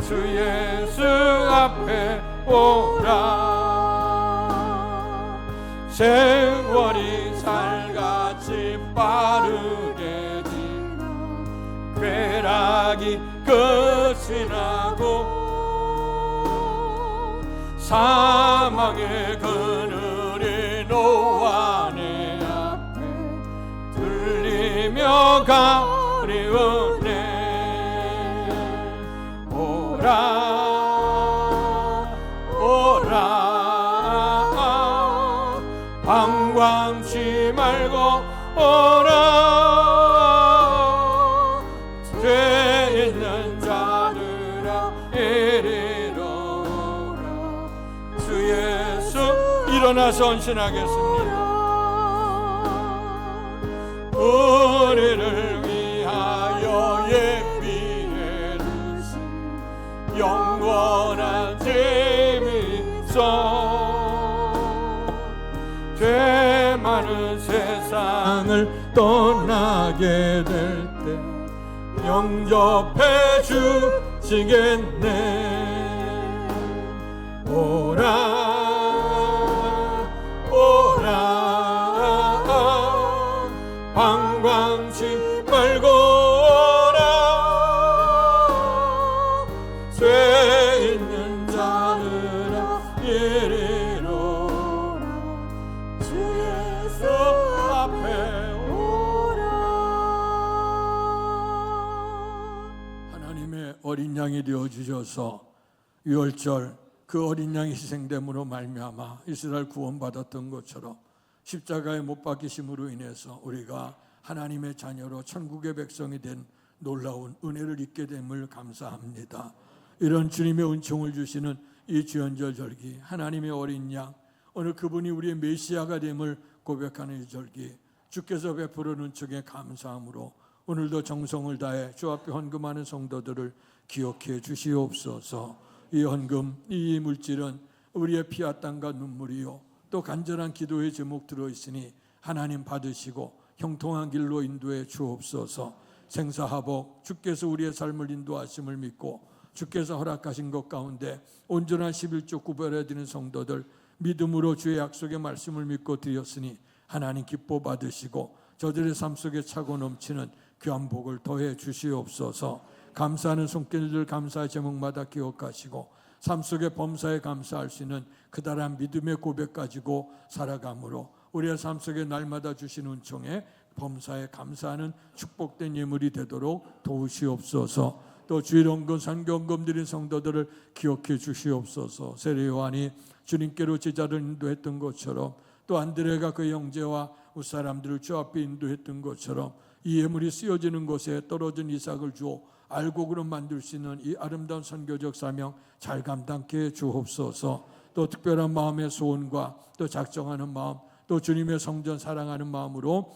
주 예수 앞에 오라. 세월이 살같이 빠르게 지나 쾌락이 끝이 나고 사망의 그늘이 노아 내 앞에 들리며 가리우네. 오라 오라 방황치 말고 오라. 죄 있는 자들아 이리로 오라. 주 예수 일어나서 헌신하겠습니다. 우리를 위하여 예비해 두신 영원한 재미있어. 죄 많은 세상을 떠나게 될 때 영접해 주시겠네. 오라 오라 방황치 말고 오라. 죄 어린 양이 되어 주셔서 유월절 그 어린 양이 희생됨으로 말미암아 이스라엘 구원받았던 것처럼 십자가에 못 박히심으로 인해서 우리가 하나님의 자녀로 천국의 백성이 된 놀라운 은혜를 입게 됨을 감사합니다. 이런 주님의 은총을 주시는 이 주연절 절기, 하나님의 어린 양, 오늘 그분이 우리의 메시아가 됨을 고백하는 이 절기, 주께서 베푸는 은총에 감사함으로 오늘도 정성을 다해 주 앞에 헌금하는 성도들을 기억해 주시옵소서. 이 헌금, 이 물질은 우리의 피와 땀과 눈물이요 또 간절한 기도의 제목 들어있으니 하나님 받으시고 형통한 길로 인도해 주옵소서. 생사하복 주께서 우리의 삶을 인도하심을 믿고 주께서 허락하신 것 가운데 온전한 11조 구별해 드리는 성도들 믿음으로 주의 약속의 말씀을 믿고 드렸으니 하나님 기뻐 받으시고 저들의 삶 속에 차고 넘치는 귀한 복을 더해 주시옵소서. 감사하는 손길들 감사의 제목마다 기억하시고 삶 속에 범사에 감사할 수 있는 그다란 믿음의 고백 가지고 살아감으로 우리의 삶 속에 날마다 주시는 은총에 범사에 감사하는 축복된 예물이 되도록 도우시옵소서. 또 주일 헌금 선교헌금 드린 성도들을 기억해 주시옵소서. 세례 요한이 주님께로 제자를 인도했던 것처럼 또 안드레가 그 형제와 웃사람들을 주 앞에 인도했던 것처럼 이 예물이 쓰여지는 곳에 떨어진 이삭을 주어 알곡으로 만들 수 있는 이 아름다운 선교적 사명 잘 감당케 주옵소서. 또 특별한 마음의 소원과 또 작정하는 마음 또 주님의 성전 사랑하는 마음으로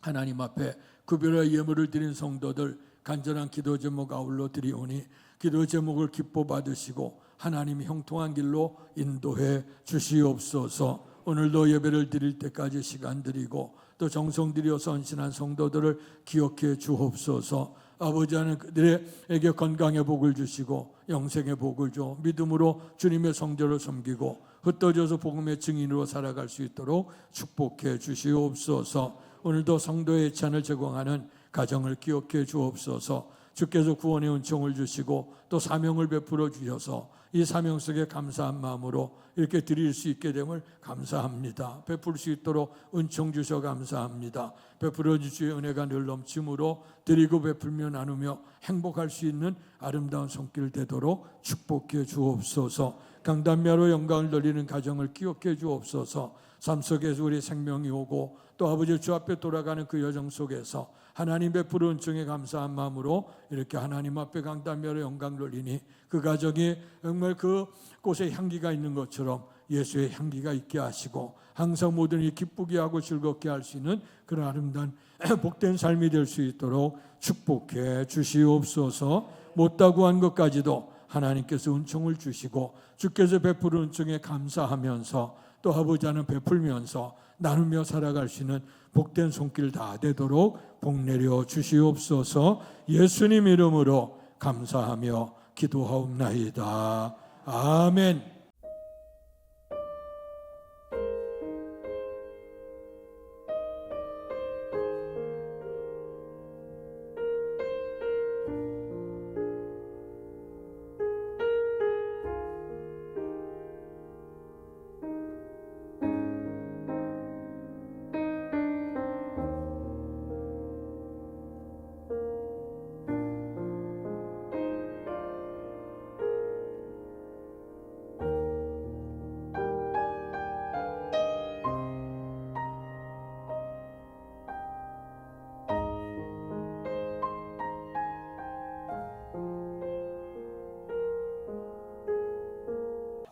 하나님 앞에 구별의 예물을 드린 성도들 간절한 기도 제목 아울러 드리오니 기도 제목을 기뻐 받으시고 하나님이 형통한 길로 인도해 주시옵소서. 오늘도 예배를 드릴 때까지 시간 드리고 또 정성 들여 헌신한 성도들을 기억해 주옵소서. 아버지 하나님 그들에게 건강의 복을 주시고 영생의 복을 줘 믿음으로 주님의 성전을 섬기고 흩어져서 복음의 증인으로 살아갈 수 있도록 축복해 주시옵소서. 오늘도 성도의 예찬을 제공하는 가정을 기억해 주옵소서. 주께서 구원의 은총을 주시고 또 사명을 베풀어 주셔서 이 사명 속에 감사한 마음으로 이렇게 드릴 수 있게 됨을 감사합니다. 베풀 수 있도록 은총 주셔 감사합니다. 베풀어 주시의 은혜가 늘 넘침으로 드리고 베풀며 나누며 행복할 수 있는 아름다운 손길 되도록 축복해 주옵소서. 강단미하로 영광을 돌리는 가정을 기억해 주옵소서. 삶 속에서 우리 생명이 오고 또 아버지 주 앞에 돌아가는 그 여정 속에서 하나님 베푸는 은총에 감사한 마음으로 이렇게 하나님 앞에 강단미하로 영광 돌리니 그 가정이 정말 그 곳에 향기가 있는 것처럼 예수의 향기가 있게 하시고 항상 모든 일 기쁘게 하고 즐겁게 할 수 있는 그런 아름다운 복된 삶이 될 수 있도록 축복해 주시옵소서. 못다고 한 것까지도 하나님께서 은총을 주시고 주께서 베푸는 은총에 감사하면서 또 아버지 하나님 베풀면서 나누며 살아갈 수 있는 복된 손길 다 되도록 복 내려 주시옵소서. 예수님 이름으로 감사하며 기도하옵나이다. 아멘.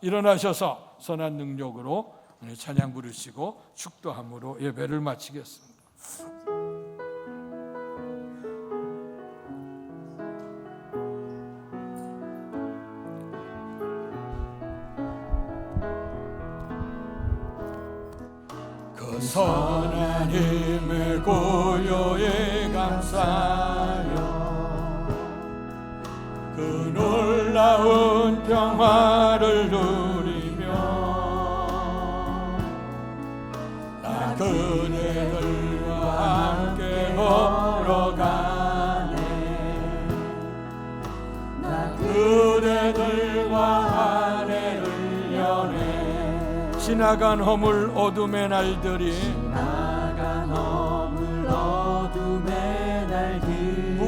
일어나셔서 선한 능력으로 찬양 부르시고 축도함으로 예배를 마치겠습니다. 그 선한 힘의 고요에 감사하여 그 놀라운 평화를 누리며 나 그대들과 함께 걸어가네. 나 그대들과 하늘을 여네. 지나간 허물 어둠의 날들이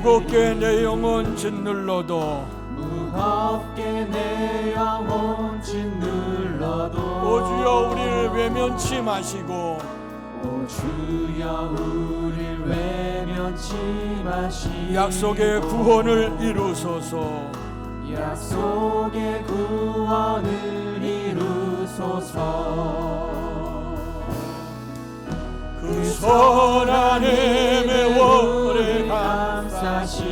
무겁게 내 영혼 짓눌러도 무겁게 내 영혼 짓눌러도 오 주여 우리를 외면치 마시고 오 주여 우릴 외면치 마시고 약속의 구원을 이루소서. 약속의 구원을 이루소서. 그 선한 힘에 오래 감사시니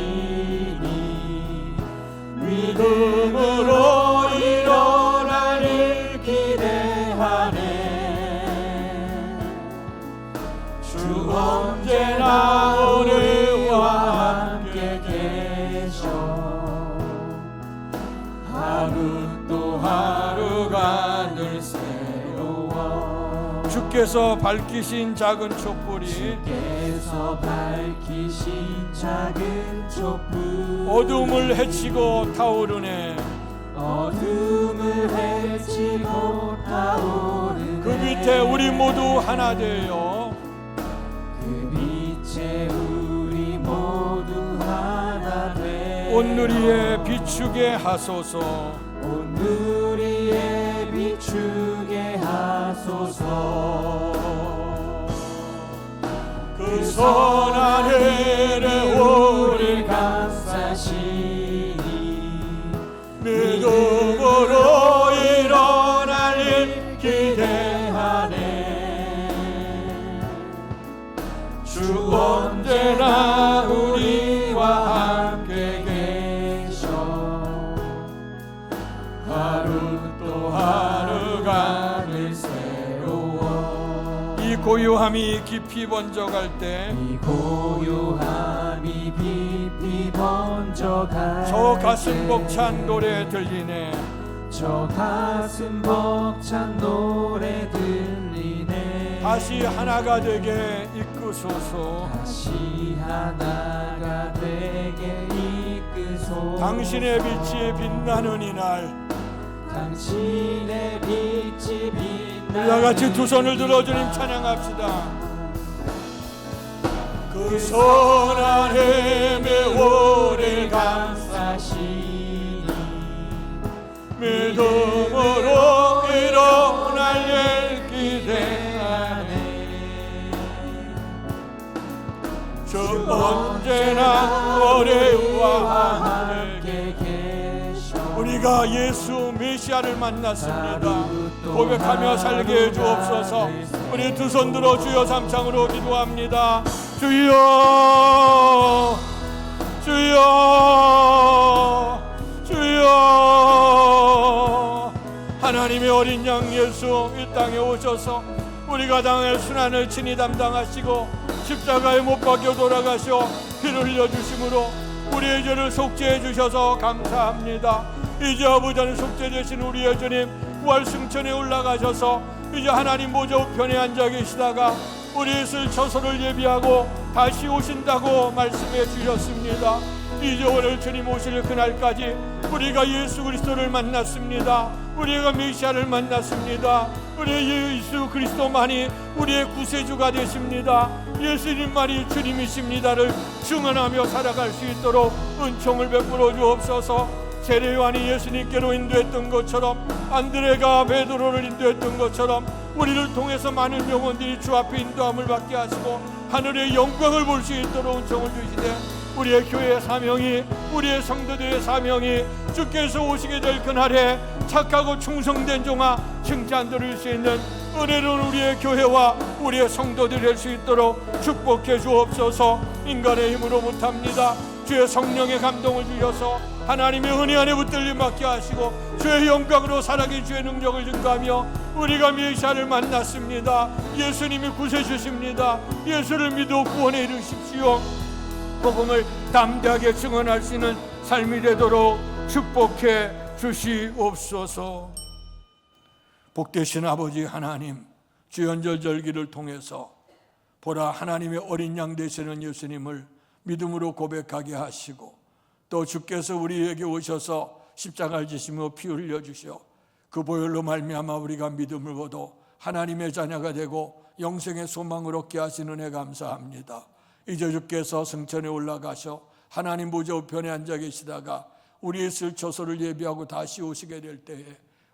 믿음으로 일어날 일 기대하네. 주 언제나 우리와 함께 계셔. 하루 또 하루가 늘 새로워. 주께서 밝히신 작은 촛불이 주께서 밝히신 작은 촛불 어둠을 헤치고 타오르네. 어둠을 헤치고 타오르네. 그 밑에 우리 모두 하나 되어 그 빛에 우리 모두 하나 돼 온누리에 비추게 하소서. 온누리에 비추게 하소서. 그 선한 일에 우리 감사시니 믿음으로 일어날 일 기대하네. 주 언제나 우리와 함께 계셔. 하루 또 하루가 늘 새로워. 이 고요함이 깊이 번져갈 때 이 고요함이 깊이 번져갈 저 가슴 때 벅찬 노래 들리네. 저 가슴 벅찬 노래 들리네. 다시 하나가 되게 이끄소서. 다시 하나가 되게 이끄소서. 당신의 빛이 빛나는 이날 당신의 빛이 빛나는 우리 다 같이 두 손을 들어 주님 찬양합시다. 그 선한 힘에 우리 감사시니 믿음으로 일어날 일 기대하네. 주 언제나 우리와 함께 계셔. 우리가 예수 메시아를 만났습니다. 고백하며 살게 해 주옵소서. 우리 두 손 들어 주여 삼창으로 기도합니다. 주여 주여 주여. 하나님의 어린 양 예수 이 땅에 오셔서 우리가 당할 순환을 친히 담당하시고 십자가에 못 박혀 돌아가셔 피를 흘려주심으로 우리의 죄를 속죄해 주셔서 감사합니다. 이제 아버지 하나님 속죄되신 우리의 주님 부활 승천에 올라가셔서 이제 하나님 보좌 우편에 앉아 계시다가 우리 있을 처소를 예비하고 다시 오신다고 말씀해 주셨습니다. 이제 오늘 주님 오실 그날까지 우리가 예수 그리스도를 만났습니다. 우리가 메시아를 만났습니다. 우리 예수 그리스도만이 우리의 구세주가 되십니다. 예수님만이 주님이십니다를 증언하며 살아갈 수 있도록 은총을 베풀어 주옵소서. 세례 요한이 예수님께로 인도했던 것처럼 안드레가 베드로를 인도했던 것처럼 우리를 통해서 많은 영혼들이 주 앞에 인도함을 받게 하시고 하늘의 영광을 볼 수 있도록 은총을 주시되 우리의 교회의 사명이 우리의 성도들의 사명이 주께서 오시게 될 그날에 착하고 충성된 종아 칭찬 들을 수 있는 은혜로운 우리의 교회와 우리의 성도들이 될 수 있도록 축복해 주옵소서. 인간의 힘으로 못합니다. 주의 성령의 감동을 주셔서 하나님의 은혜 안에 붙들림 받게 하시고 주의 영광으로 살아계 주의 능력을 증거하며 우리가 메시아를 만났습니다. 예수님이 구세주십니다. 예수를 믿어 구원에 이르십시오. 복음을 담대하게 증언할 수 있는 삶이 되도록 축복해 주시옵소서. 복되신 아버지 하나님, 주연절절기를 통해서 보라 하나님의 어린 양 되시는 예수님을 믿음으로 고백하게 하시고 또 주께서 우리에게 오셔서 십자가를 지시며 피 흘려 주시어 그 보혈로 말미암아 우리가 믿음을 얻어 하나님의 자녀가 되고 영생의 소망을 얻게 하시는 은혜 감사합니다. 이제 주께서 승천에 올라가셔 하나님 보좌 우편에 앉아 계시다가 우리의 쓸 처소를 예비하고 다시 오시게 될 때에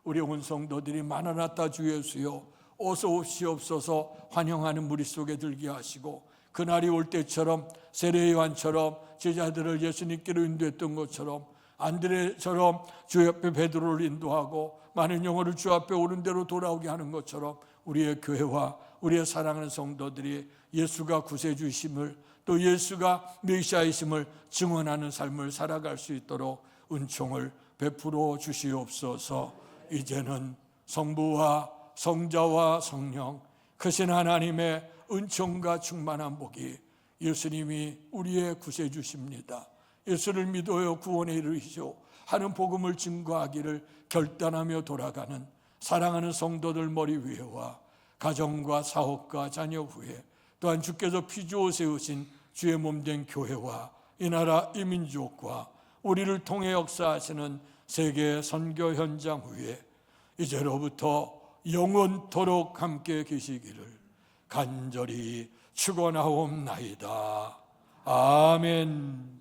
우리 온 성도들이 마나나타 주 예수여 어서 오시옵소서 환영하는 무리 속에 들게 하시고, 그날이 올 때처럼 세례 요한처럼 제자들을 예수님께로 인도했던 것처럼 안드레처럼 주 옆에 베드로를 인도하고 많은 영혼을 주 앞에 오른 대로 돌아오게 하는 것처럼 우리의 교회와 우리의 사랑하는 성도들이 예수가 구세주이심을, 또 예수가 메시아이심을 증언하는 삶을 살아갈 수 있도록 은총을 베풀어 주시옵소서. 이제는 성부와 성자와 성령 크신 하나님의 은총과 충만한 복이, 예수님이 우리의 구세주십니다, 예수를 믿어요 구원에 이르시오 하는 복음을 증거하기를 결단하며 돌아가는 사랑하는 성도들 머리 위에와 가정과 사업과 자녀 후에, 또한 주께서 피주어 세우신 주의 몸된 교회와 이 나라 이 민족과 우리를 통해 역사하시는 세계 선교 현장 후에 이제로부터 영원토록 함께 계시기를 간절히 축원하옵나이다. 아멘.